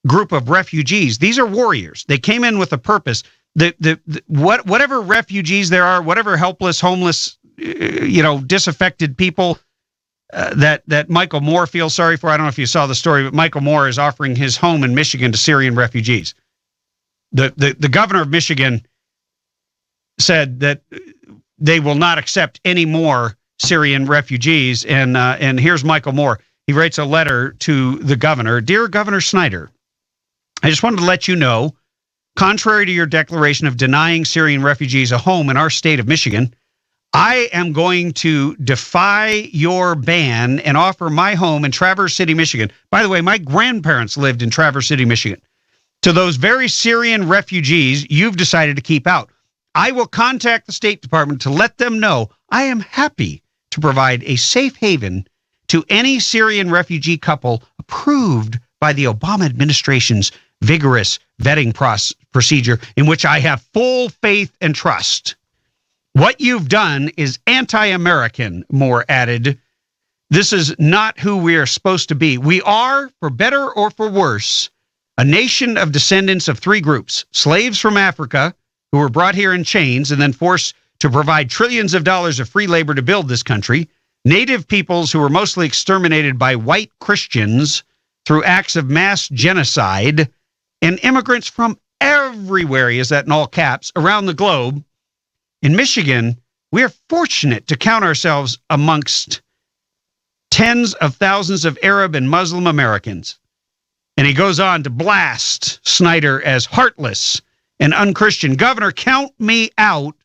group of refugees. These are warriors. They came in with a purpose. Whatever refugees there are, whatever helpless, homeless, disaffected people that Michael Moore feels sorry for. I don't know if you saw the story, but Michael Moore is offering his home in Michigan to Syrian refugees. The governor of Michigan said that they will not accept any more Syrian refugees. And here's Michael Moore. He writes a letter to the governor. Dear Governor Snyder, I just wanted to let you know, contrary to your declaration of denying Syrian refugees a home in our state of Michigan, I am going to defy your ban and offer my home in Traverse City, Michigan. By the way, my grandparents lived in Traverse City, Michigan. To those very Syrian refugees you've decided to keep out, I will contact the State Department to let them know I am happy to provide a safe haven to any Syrian refugee couple approved by the Obama administration's vigorous vetting procedure, in which I have full faith and trust. What you've done is anti-American, Moore added. This is not who we are supposed to be. We are, for better or for worse, a nation of descendants of 3 groups: slaves from Africa, who were brought here in chains and then forced to provide trillions of dollars of free labor to build this country; native peoples who were mostly exterminated by white Christians through acts of mass genocide; and immigrants from everywhere, he has that in all caps, around the globe. In Michigan, we are fortunate to count ourselves amongst tens of thousands of Arab and Muslim Americans. And he goes on to blast Snyder as heartless and unchristian. Governor, count me out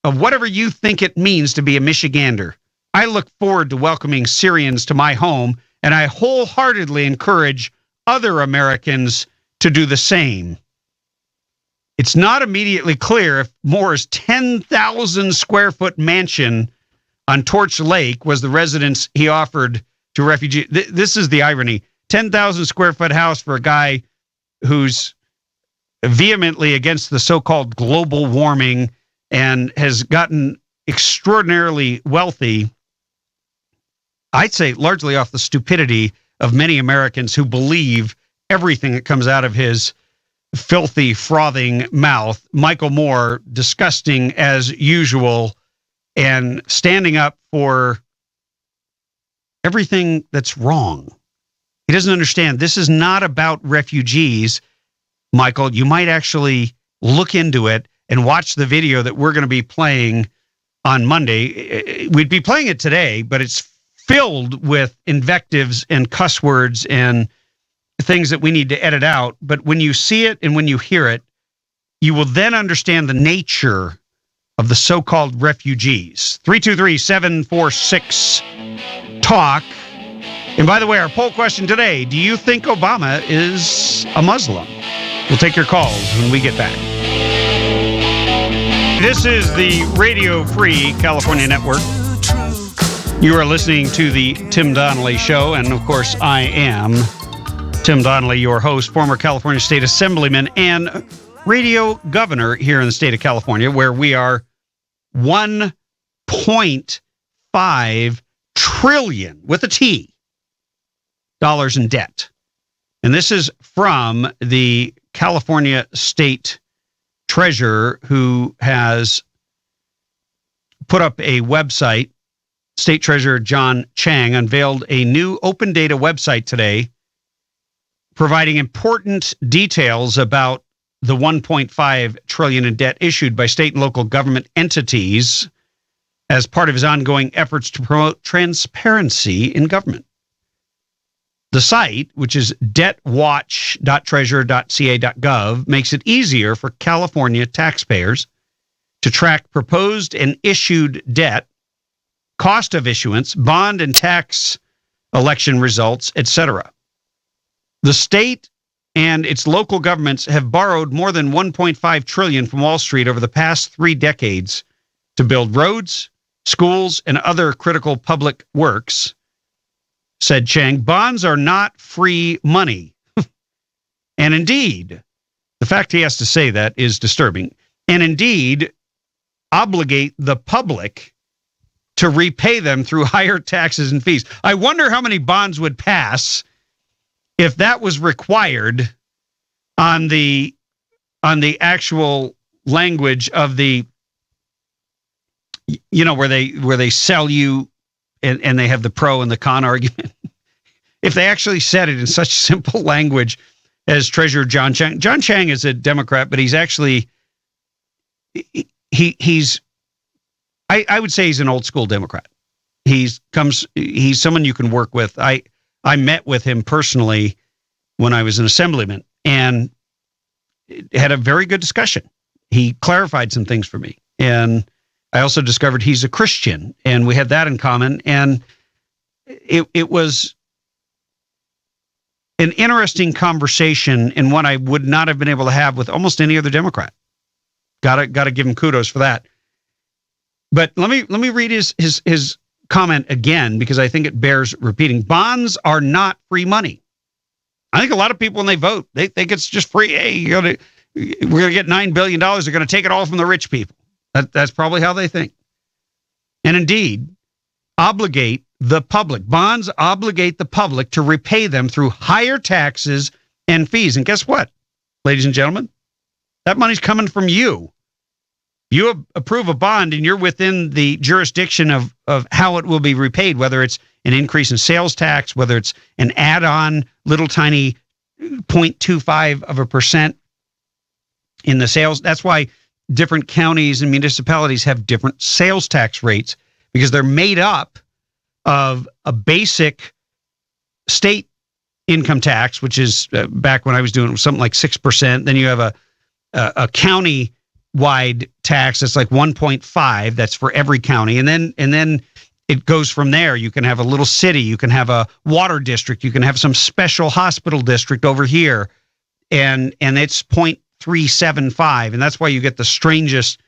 of whatever you think it means to be a Michigander. I look forward to welcoming Syrians to my home, and I wholeheartedly encourage other Americans to do the same. It's not immediately clear if Moore's 10,000 square foot mansion on Torch Lake was the residence he offered to refugees. This is the irony. 10,000 square foot house for a guy who's vehemently against the so-called global warming and has gotten extraordinarily wealthy, I'd say largely off the stupidity of many Americans who believe everything that comes out of his filthy, frothing mouth. Michael Moore, disgusting as usual, and standing up for everything that's wrong. He doesn't understand. This is not about refugees, Michael. You might actually look into it and watch the video that we're going to be playing on Monday. We'd be playing it today, but it's filled with invectives and cuss words and things that we need to edit out. But when you see it and when you hear it, you will then understand the nature of the so-called refugees. 323-746-TALK. And by the way, our poll question today, do you think Obama is a Muslim? We'll take your calls when we get back. This is the Radio Free California Network. You are listening to the Tim Donnelly Show, and of course, I am Tim Donnelly, your host, former California State Assemblyman and radio governor here in the state of California, where we are $1.5 trillion, with a T, dollars in debt. And this is from the California State Treasurer, who has put up a website. State Treasurer John Chang unveiled a new open data website today, providing important details about the $1.5 trillion in debt issued by state and local government entities as part of his ongoing efforts to promote transparency in government. The site, which is debtwatch.treasurer.ca.gov, makes it easier for California taxpayers to track proposed and issued debt, cost of issuance, bond and tax election results, etc. The state and its local governments have borrowed more than $1.5 trillion from Wall Street over the past 3 decades to build roads, schools, and other critical public works, said Chang. Bonds are not free money. And indeed, the fact he has to say that is disturbing. And indeed, obligate the public to repay them through higher taxes and fees. I wonder how many bonds would pass if that was required on the actual language of the, where they sell you and they have the pro and the con argument. If they actually said it in such simple language as Treasurer John Chang. John Chang is a Democrat, but he's actually, he's I would say he's an old school Democrat. He's someone you can work with. I met with him personally when I was an assemblyman and had a very good discussion. He clarified some things for me. And I also discovered he's a Christian, and we had that in common. And it was an interesting conversation, and one I would not have been able to have with almost any other Democrat. Got to give him kudos for that. But let me read his comment again, because I think it bears repeating. Bonds are not free money. I think a lot of people, when they vote, they think it's just free. Hey, we're going to get $9 billion. They're going to take it all from the rich people. That's probably how they think. And indeed, obligate the public. Bonds obligate the public to repay them through higher taxes and fees. And guess what, ladies and gentlemen? That money's coming from you. You approve a bond and you're within the jurisdiction of how it will be repaid, whether it's an increase in sales tax, whether it's an add-on little tiny 0.25% in the sales. That's why different counties and municipalities have different sales tax rates, because they're made up of a basic state income tax, which is back when I was doing it, something like 6%. Then you have a county-wide tax that's like 1.5. That's for every county, and then it goes from there. You can have a little city, you can have a water district, you can have some special hospital district over here, and it's 0.375, and that's why you get the strangest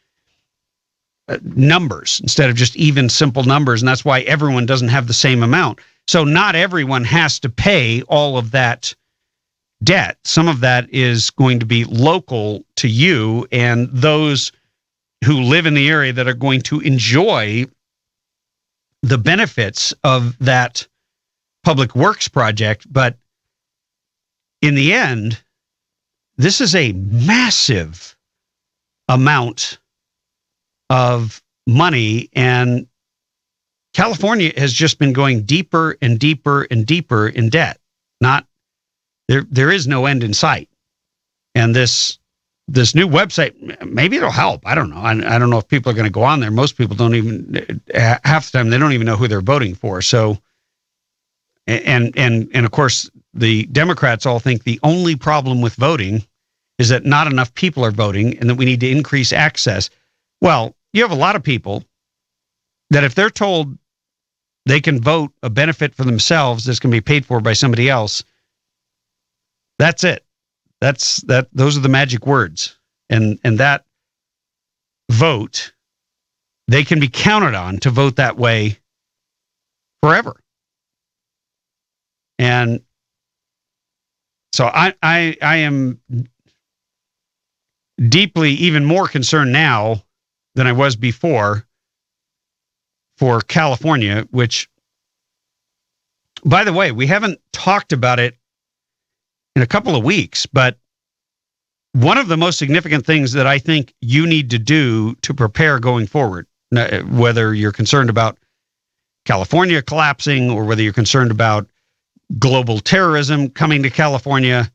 numbers instead of just even simple numbers, and that's why everyone doesn't have the same amount. So not everyone has to pay all of that debt. Some of that is going to be local to you and those who live in the area that are going to enjoy the benefits of that public works project. But in the end, this is a massive amount of money, and California has just been going deeper and deeper and deeper in debt. There is no end in sight. And this this new website, maybe it'll help. I don't know. I don't know if people are going to go on there. Most people don't even, half the time, they don't even know who they're voting for. So, and of course, the Democrats all think the only problem with voting is that not enough people are voting and that we need to increase access. Well, you have a lot of people that if they're told they can vote a benefit for themselves that's going to be paid for by somebody else, that's it. Those are the magic words. And that vote, they can be counted on to vote that way forever. And so I am deeply even more concerned now than I was before for California, which, by the way, we haven't talked about it in a couple of weeks, but one of the most significant things that I think you need to do to prepare going forward, whether you're concerned about California collapsing or whether you're concerned about global terrorism coming to California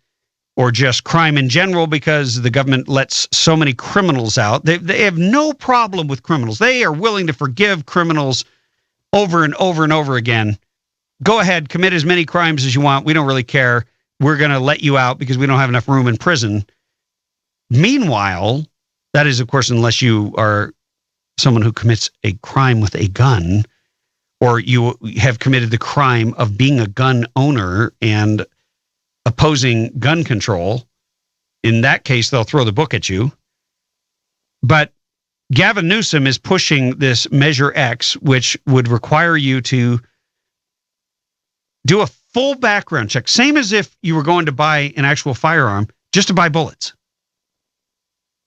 or just crime in general because the government lets so many criminals out. They have no problem with criminals. They are willing to forgive criminals over and over and over again. Go ahead, commit as many crimes as you want. We don't really care. We're going to let you out because we don't have enough room in prison. Meanwhile, that is, of course, unless you are someone who commits a crime with a gun, or you have committed the crime of being a gun owner and opposing gun control. In that case, they'll throw the book at you. But Gavin Newsom is pushing this Measure X, which would require you to do a full background check, same as if you were going to buy an actual firearm, just to buy bullets.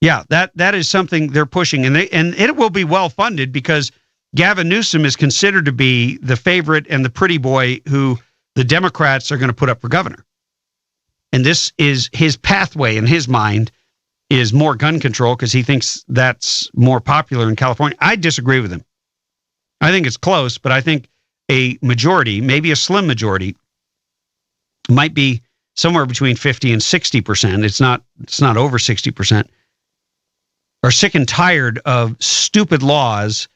Yeah, that is something they're pushing, and it will be well funded because Gavin Newsom is considered to be the favorite and the pretty boy who the Democrats are going to put up for governor. And this is his pathway in his mind is more gun control because he thinks that's more popular in California. I disagree with him. I think it's close, but I think a majority, maybe a slim majority, might be somewhere between 50 and 60%. It's not over 60%. Are sick and tired of stupid laws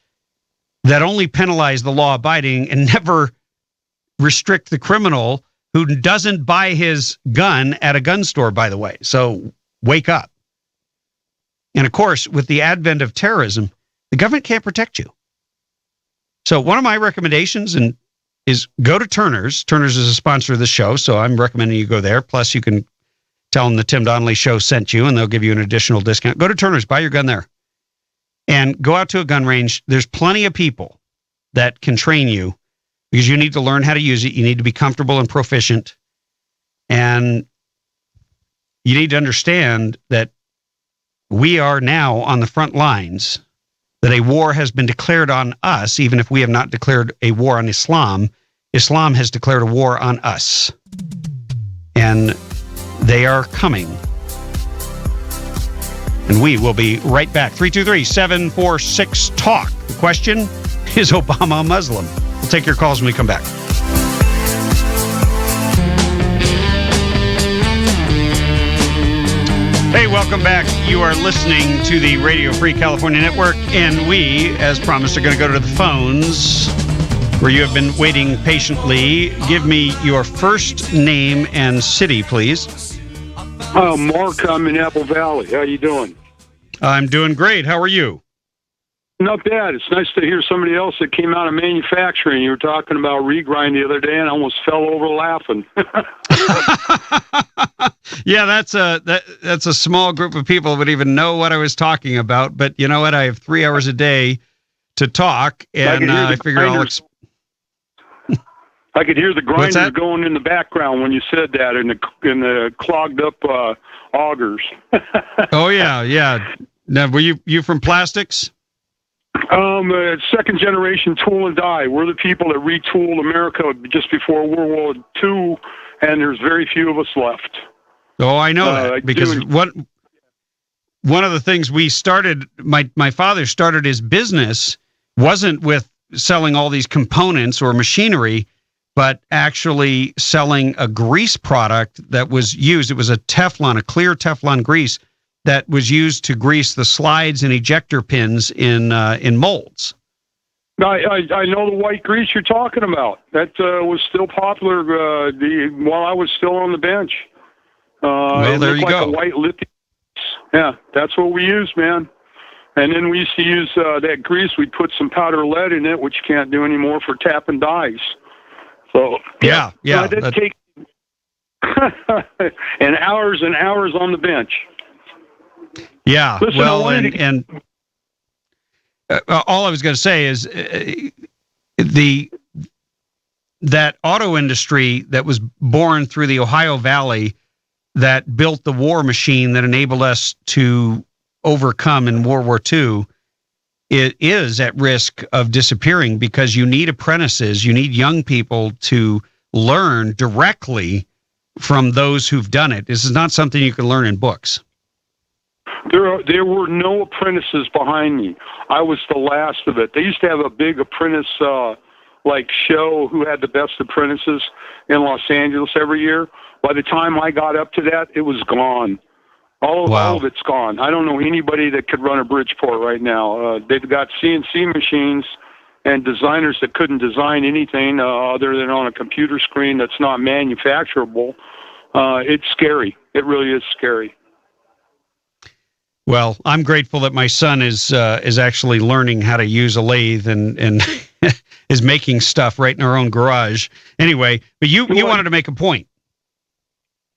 that only penalize the law-abiding and never restrict the criminal who doesn't buy his gun at a gun store, by the way. So wake up. And of course, with the advent of terrorism, the government can't protect you. So one of my recommendations is go to Turner's. Turner's is a sponsor of the show, so I'm recommending you go there. Plus, you can tell them the Tim Donnelly Show sent you, and they'll give you an additional discount. Go to Turner's, buy your gun there. And go out to a gun range. There's plenty of people that can train you because you need to learn how to use it. You need to be comfortable and proficient. And you need to understand that we are now on the front lines, that a war has been declared on us, even if we have not declared a war on Islam. Islam has declared a war on us. And they are coming. And we will be right back. 323-746-TALK. The question, is Obama a Muslim? We'll take your calls when we come back. Hey, welcome back. You are listening to the Radio Free California Network, and we, as promised, are going to go to the phones where you have been waiting patiently. Give me your first name and city, please. Mark, I'm in Apple Valley. How you doing? I'm doing great. How are you? Not bad. It's nice to hear somebody else that came out of manufacturing. You were talking about regrind the other day, and I almost fell over laughing. Yeah, that's a small group of people that would even know what I was talking about. But you know what? I have 3 hours a day to talk, and I figure I'll. I could hear the grinders going in the background when you said that, in the clogged up augers. Oh yeah. Now, were you from plastics? Second generation tool and die. We're the people that retooled America just before World War II, and there's very few of us left. Oh, I know that because one of the things we started, my father started his business wasn't with selling all these components or machinery, but actually selling a grease product that was used. It was a clear Teflon grease that was used to grease the slides and ejector pins in molds. I know the white grease you're talking about. That was still popular while I was still on the bench. Well, there you like go. A white lithium. Yeah, that's what we used, man. And then we used to use that grease. We'd put some powder lead in it, which you can't do anymore for tapping dies. So yeah. I did take and hours on the bench. Yeah. Listen, well, and all I was going to say is that auto industry that was born through the Ohio Valley that built the war machine that enabled us to overcome in World War II, it is at risk of disappearing because you need apprentices, you need young people to learn directly from those who've done it. This is not something you can learn in books. There were no apprentices behind me. I was the last of it. They used to have a big apprentice show who had the best apprentices in Los Angeles every year. By the time I got up to that, it was gone. All of it's gone. I don't know anybody that could run a Bridgeport right now. They've got CNC machines and designers that couldn't design anything other than on a computer screen that's not manufacturable. It's scary. It really is scary. Well, I'm grateful that my son is actually learning how to use a lathe and is making stuff right in our own garage. Anyway, but you wanted to make a point.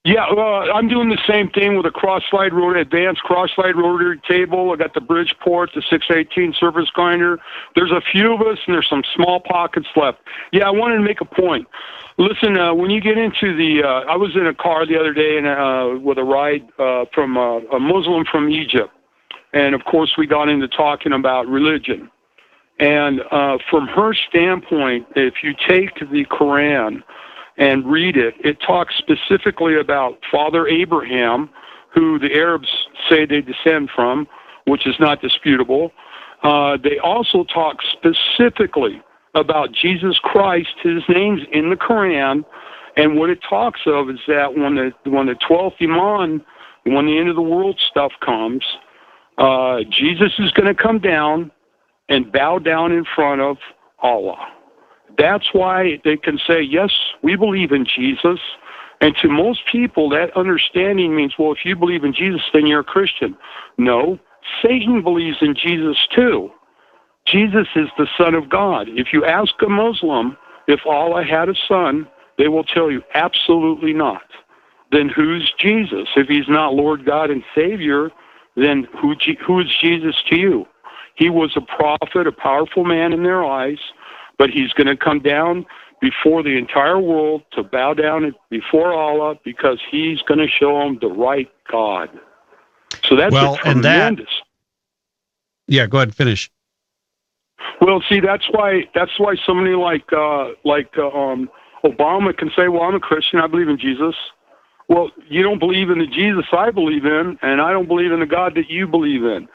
Yeah, I'm doing the same thing with a cross-slide rotary, advanced cross-slide rotary table. I got the Bridgeport, the 618 surface grinder. There's a few of us, and there's some small pockets left. Yeah, I wanted to make a point. Listen, when you get into I was in a car the other day and with a ride from a Muslim from Egypt. And, of course, we got into talking about religion. And from her standpoint, if you take the Quran and read it, it talks specifically about Father Abraham, who the Arabs say they descend from, which is not disputable. They also talk specifically about Jesus Christ. His name's in the Quran, and what it talks of is that when the 12th Iman, when the end of the world stuff comes, Jesus is going to come down and bow down in front of Allah. That's why they can say, yes, we believe in Jesus. And to most people, that understanding means, well, if you believe in Jesus, then you're a Christian. No, Satan believes in Jesus too. Jesus is the Son of God. If you ask a Muslim if Allah had a son, they will tell you absolutely not. Then who's Jesus? If he's not Lord God and Savior, then who is Jesus to you? He was a prophet, a powerful man in their eyes, but he's going to come down before the entire world to bow down before Allah because he's going to show them the right God. So that's tremendous. Yeah, go ahead and finish. Well, see, that's why somebody like Obama can say, well, I'm a Christian, I believe in Jesus. Well, you don't believe in the Jesus I believe in, and I don't believe in the God that you believe in.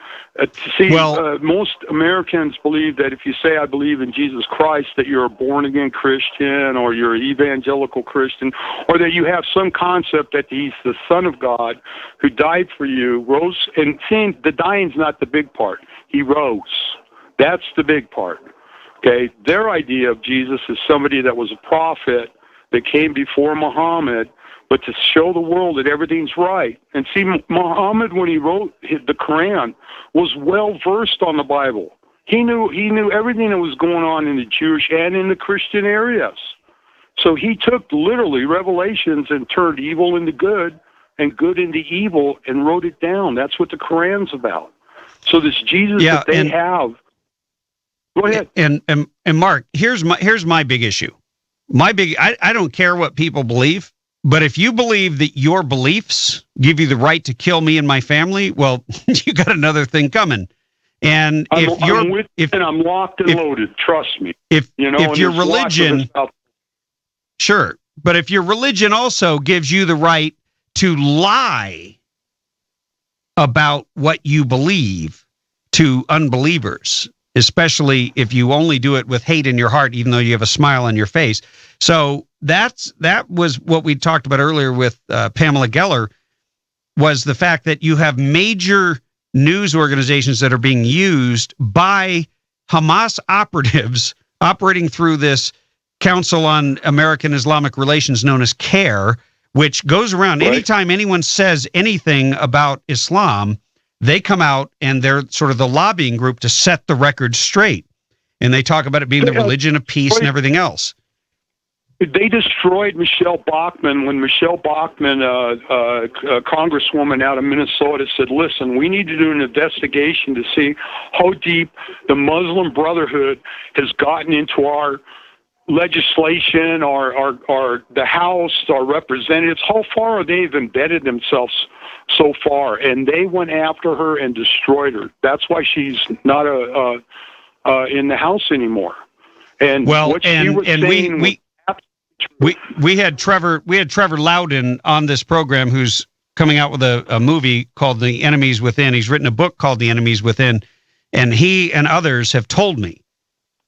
Most Americans believe that if you say I believe in Jesus Christ, that you're a born-again Christian or you're an evangelical Christian, or that you have some concept that he's the Son of God who died for you, rose, and seeing the dying's not the big part. He rose. That's the big part. Okay? Their idea of Jesus is somebody that was a prophet that came before Muhammad, but to show the world that everything's right. And see, Muhammad, when he wrote the Quran, was well-versed on the Bible. He knew everything that was going on in the Jewish and in the Christian areas. So he took literally Revelations and turned evil into good and good into evil and wrote it down. That's what the Quran's about. So this Jesus that they have... Go ahead. And Mark, here's my big issue. I don't care what people believe. But if you believe that your beliefs give you the right to kill me and my family, well, you got another thing coming. And I'm locked and loaded. Trust me. If your religion, sure, but if your religion also gives you the right to lie about what you believe to unbelievers, especially if you only do it with hate in your heart, even though you have a smile on your face. So that was what we talked about earlier with Pamela Geller. was the fact that you have major news organizations that are being used by Hamas operatives operating through this Council on American Islamic Relations known as CARE, which goes around anytime anyone says anything about Islam, they come out and they're sort of the lobbying group to set the record straight. And they talk about it being the religion of peace and everything else. They destroyed Michelle Bachmann when Michelle Bachmann, a congresswoman out of Minnesota, said, listen, we need to do an investigation to see how deep the Muslim Brotherhood has gotten into our legislation, our the House, our representatives. How far they've embedded themselves so far, and they went after her and destroyed her. That's why she's not in the House anymore. And what she was saying. We had Trevor Loudon on this program, who's coming out with a movie called The Enemies Within. He's written a book called The Enemies Within, and he and others have told me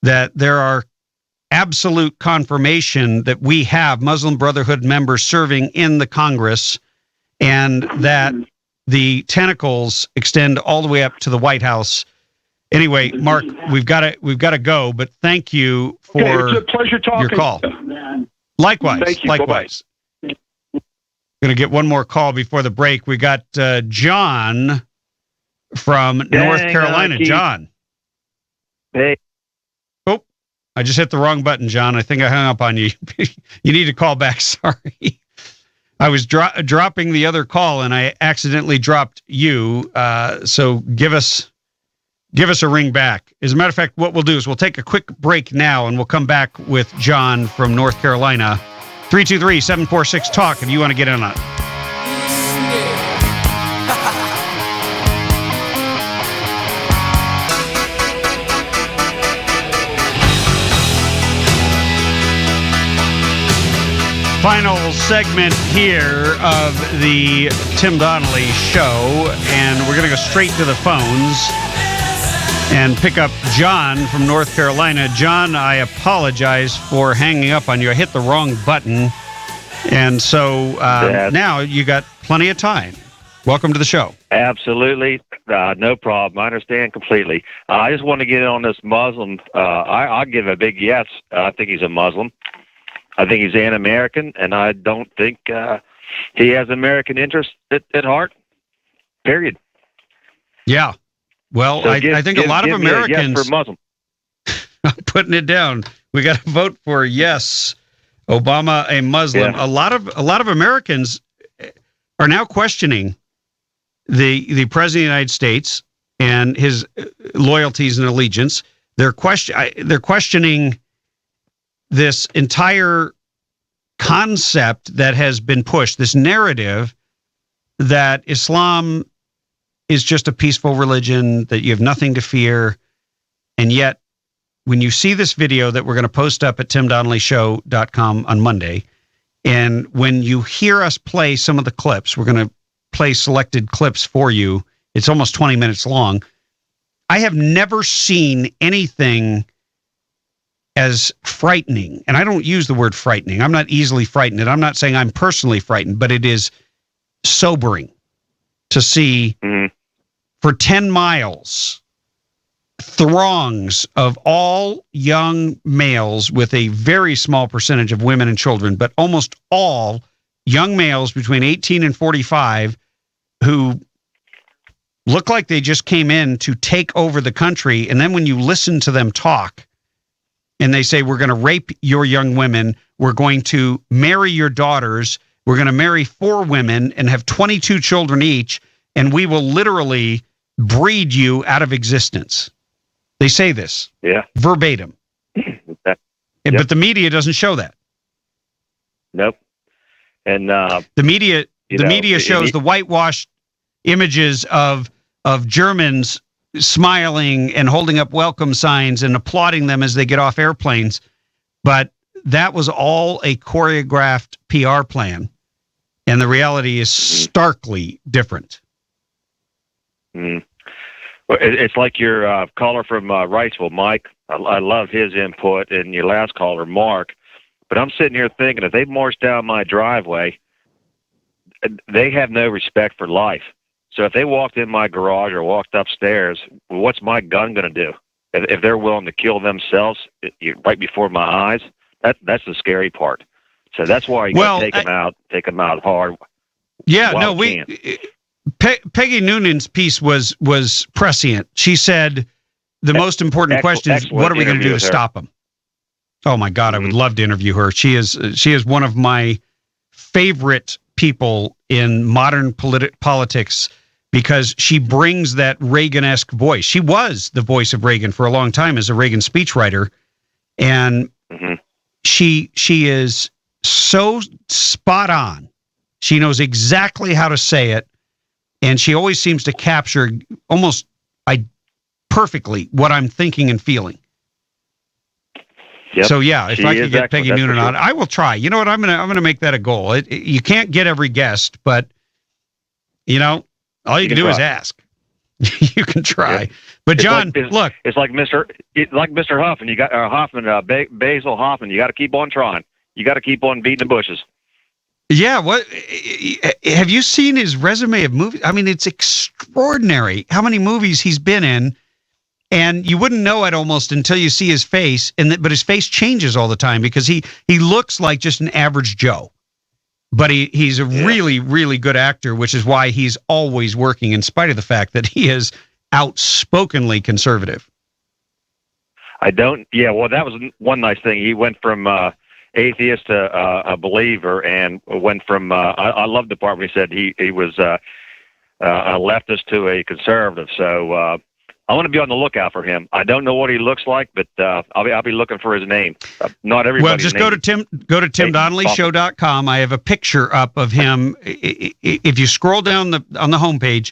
that there are absolute confirmation that we have Muslim Brotherhood members serving in the Congress, and that the tentacles extend all the way up to the White House. Anyway, Mark, we've got to go, but thank you for it's a pleasure talking your call. Likewise. Thank you. Likewise. Going to get one more call before the break. We got John from North Carolina. John. Hey. Oh, I just hit the wrong button, John. I think I hung up on you. You need to call back. Sorry. I was dropping the other call and I accidentally dropped you. So give us a ring back. As a matter of fact, what we'll do is we'll take a quick break now, and we'll come back with John from North Carolina. 323-746-TALK if you want to get in on it. Final segment here of the Tim Donnelly Show, and we're going to go straight to the phones and pick up John from North Carolina. John, I apologize for hanging up on you. I hit the wrong button. And so now you got plenty of time. Welcome to the show. Absolutely. No problem. I understand completely. I just want to get in on this Muslim. I'll give a big yes. I think he's a Muslim. I think he's an-American, and I don't think he has American interests at heart, period. Yeah. Well, so I think a lot of Americans yes for Muslim. I'm putting it down. We got to vote for yes, Obama a Muslim. Yeah. A lot of Americans are now questioning the president of the United States and his loyalties and allegiance. They're questioning this entire concept that has been pushed, this narrative that Islam is just a peaceful religion, that you have nothing to fear. And yet, when you see this video that we're going to post up at timdonnellyshow.com on Monday, and when you hear us play some of the clips, we're going to play selected clips for you. It's almost 20 minutes long. I have never seen anything as frightening. And I don't use the word frightening. I'm not easily frightened. And I'm not saying I'm personally frightened, but it is sobering to see for 10 miles, throngs of all young males with a very small percentage of women and children, but almost all young males between 18 and 45 who look like they just came in to take over the country. And then when you listen to them talk and they say, we're going to rape your young women, we're going to marry your daughters, we're going to marry 4 women and have 22 children each, and we will literally breed you out of existence. They say this verbatim. But the media doesn't show that. Nope. And the media shows the whitewashed images of Germans smiling and holding up welcome signs and applauding them as they get off airplanes. But that was all a choreographed PR plan. And the reality is starkly different. It's like your caller from Wrightsville, Mike. I love his input, and your last caller, Mark. But I'm sitting here thinking, if they march down my driveway, they have no respect for life. So if they walked in my garage or walked upstairs, what's my gun going to do? If they're willing to kill themselves right before my eyes, that's the scary part. So that's why you got to take them out hard. Yeah, no, Peggy Noonan's piece was prescient. She said the most important question is, what are we going to do to stop them? Oh my God, I would love to interview her. She is one of my favorite people in modern politics because she brings that Reagan-esque voice. She was the voice of Reagan for a long time as a Reagan speechwriter, and she is so spot on. She knows exactly how to say it, and she always seems to capture almost perfectly what I'm thinking and feeling. Yep. So yeah, if I could get Peggy Noonan on, I will try. You know what? I'm gonna make that a goal. You can't get every guest, but all you can do is ask. You can try. Yep. But John, look, it's like Mr. Huffman. You got Basil Hoffman. You got to keep on trying. You got to keep on beating the bushes. Yeah. What have you seen his resume of movies? I mean, it's extraordinary how many movies he's been in. And you wouldn't know it almost until you see his face, but his face changes all the time because he looks like just an average Joe. But he's a really, really good actor, which is why he's always working in spite of the fact that he is outspokenly conservative. Well, that was one nice thing. He went from atheist to a believer, and went from I love the part where he said he was a leftist to a conservative. So I want to be on the lookout for him. I don't know what he looks like, but I'll be looking for his name. Not everybody. Well, just go to TimDonnellyShow.com. I have a picture up of him. If you scroll down on the homepage,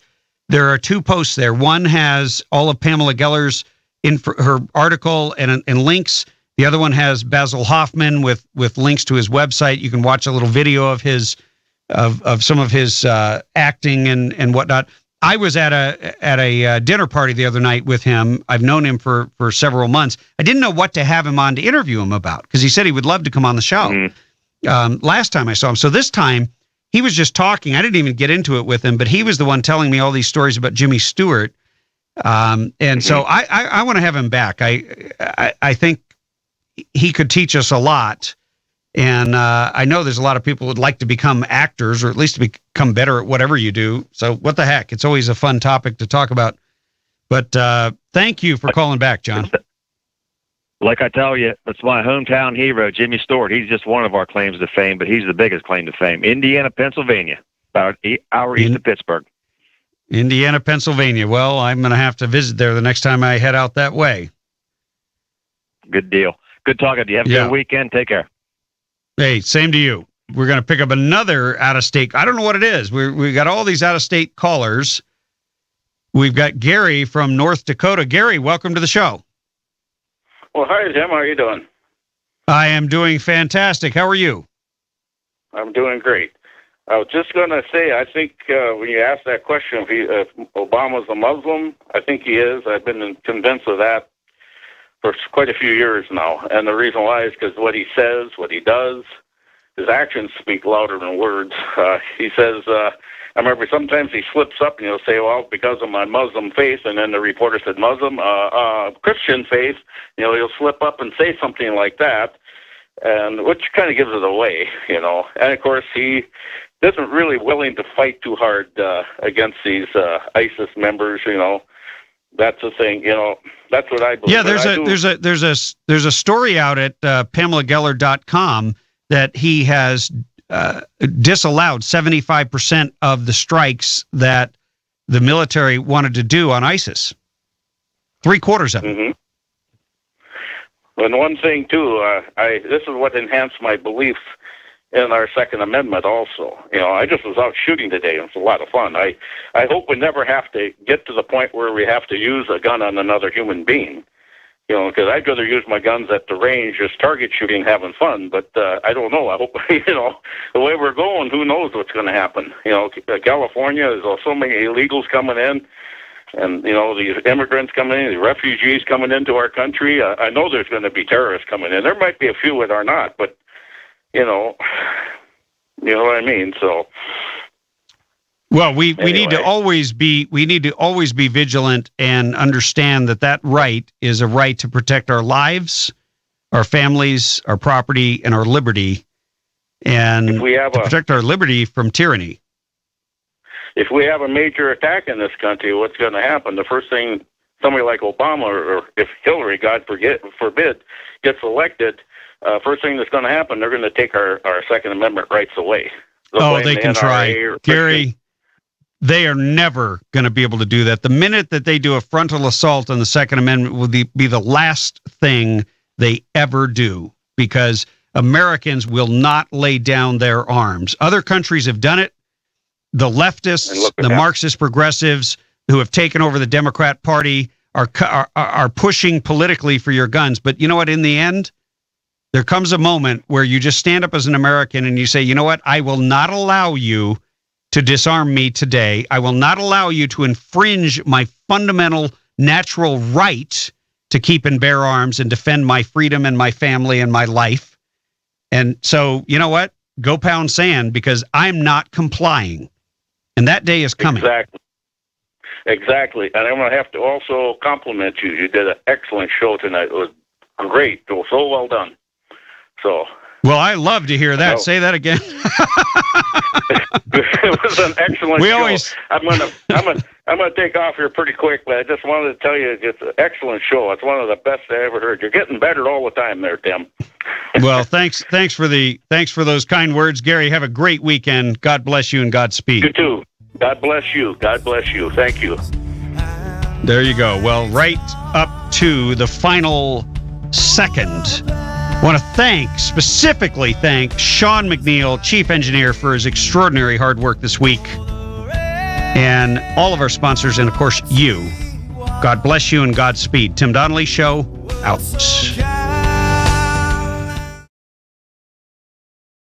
there are two posts there. One has all of Pamela Geller's her article and links. The other one has Basil Hoffman with links to his website. You can watch a little video of of some of his acting and whatnot. I was at a dinner party the other night with him. I've known him for several months. I didn't know what to have him on to interview him about because he said he would love to come on the show. Last time I saw him. So this time he was just talking. I didn't even get into it with him, but he was the one telling me all these stories about Jimmy Stewart. So I want to have him back. I think he could teach us a lot. And I know there's a lot of people who would like to become actors or at least to become better at whatever you do. So what the heck? It's always a fun topic to talk about. But thank you for calling back, John. Like I tell you, it's my hometown hero, Jimmy Stewart. He's just one of our claims to fame, but he's the biggest claim to fame. Indiana, Pennsylvania, about 8 hours east of Pittsburgh. Indiana, Pennsylvania. Well, I'm going to have to visit there the next time I head out that way. Good deal. Good talking to you. Have a good weekend. Take care. Hey, same to you. We're going to pick up another out-of-state. I don't know what it is. We got all these out-of-state callers. We've got Gary from North Dakota. Gary, welcome to the show. Well, hi, Jim. How are you doing? I am doing fantastic. How are you? I'm doing great. I was just going to say, I think when you asked that question, if Obama's a Muslim, I think he is. I've been convinced of that for quite a few years now. And the reason why is because what he says, what he does, his actions speak louder than words. He says, I remember sometimes he slips up and he'll say, well, because of my Muslim faith, and then the reporter said Muslim, Christian faith, he'll slip up and say something like that, and which kind of gives it away, And of course, he isn't really willing to fight too hard against these ISIS members, That's the thing, That's what I believe. Yeah, there's a story out at PamelaGeller.com that he has disallowed 75% of the strikes that the military wanted to do on ISIS. 3/4 of them. Mm-hmm. And one thing too, this is what enhanced my belief in our Second Amendment also. I just was out shooting today, and it's a lot of fun. I hope we never have to get to the point where we have to use a gun on another human being, because I'd rather use my guns at the range, just target shooting, having fun. But I don't know. I hope, the way we're going, who knows what's going to happen. California, there's so many illegals coming in, and, these immigrants coming in, the refugees coming into our country. I know there's going to be terrorists coming in. There might be a few that are not, but you know what I mean? So Well, we need to Anyway. always be vigilant and understand that right is a right to protect our lives, our families, our property, and our liberty, and If we have to protect our liberty from tyranny. If we have a major attack in this country, what's going to happen? The first thing, somebody like Obama, or if Hillary, God forbid, gets elected, first thing that's going to happen, they're going to take our Second Amendment rights away. Oh, they can try. or Gary, they are never going to be able to do that. The minute that they do a frontal assault on the Second Amendment will be the last thing they ever do, because Americans will not lay down their arms. Other countries have done it. The leftists, the Marxist progressives who have taken over the Democrat Party are pushing politically for your guns. But you know what? In the end, there comes a moment where you just stand up as an American and you say, you know what? I will not allow you to disarm me today. I will not allow you to infringe my fundamental natural right to keep and bear arms and defend my freedom and my family and my life. And so, you know what? Go pound sand, because I'm not complying. And that day is coming. Exactly. And I'm going to have to also compliment you. You did an excellent show tonight. It was great. It was so well done. So. Well, I love to hear that. Say that again. It was an excellent show. I'm gonna take off here pretty quick, but I just wanted to tell you it's an excellent show. It's one of the best I ever heard. You're getting better all the time there, Tim. Well, thanks for those kind words, Gary. Have a great weekend. God bless you and Godspeed. You too. God bless you. God bless you. Thank you. There you go. Well, right up to the final second, I want to specifically thank Sean McNeil, Chief Engineer, for his extraordinary hard work this week. And all of our sponsors, and of course, you. God bless you and Godspeed. Tim Donnelly Show, out.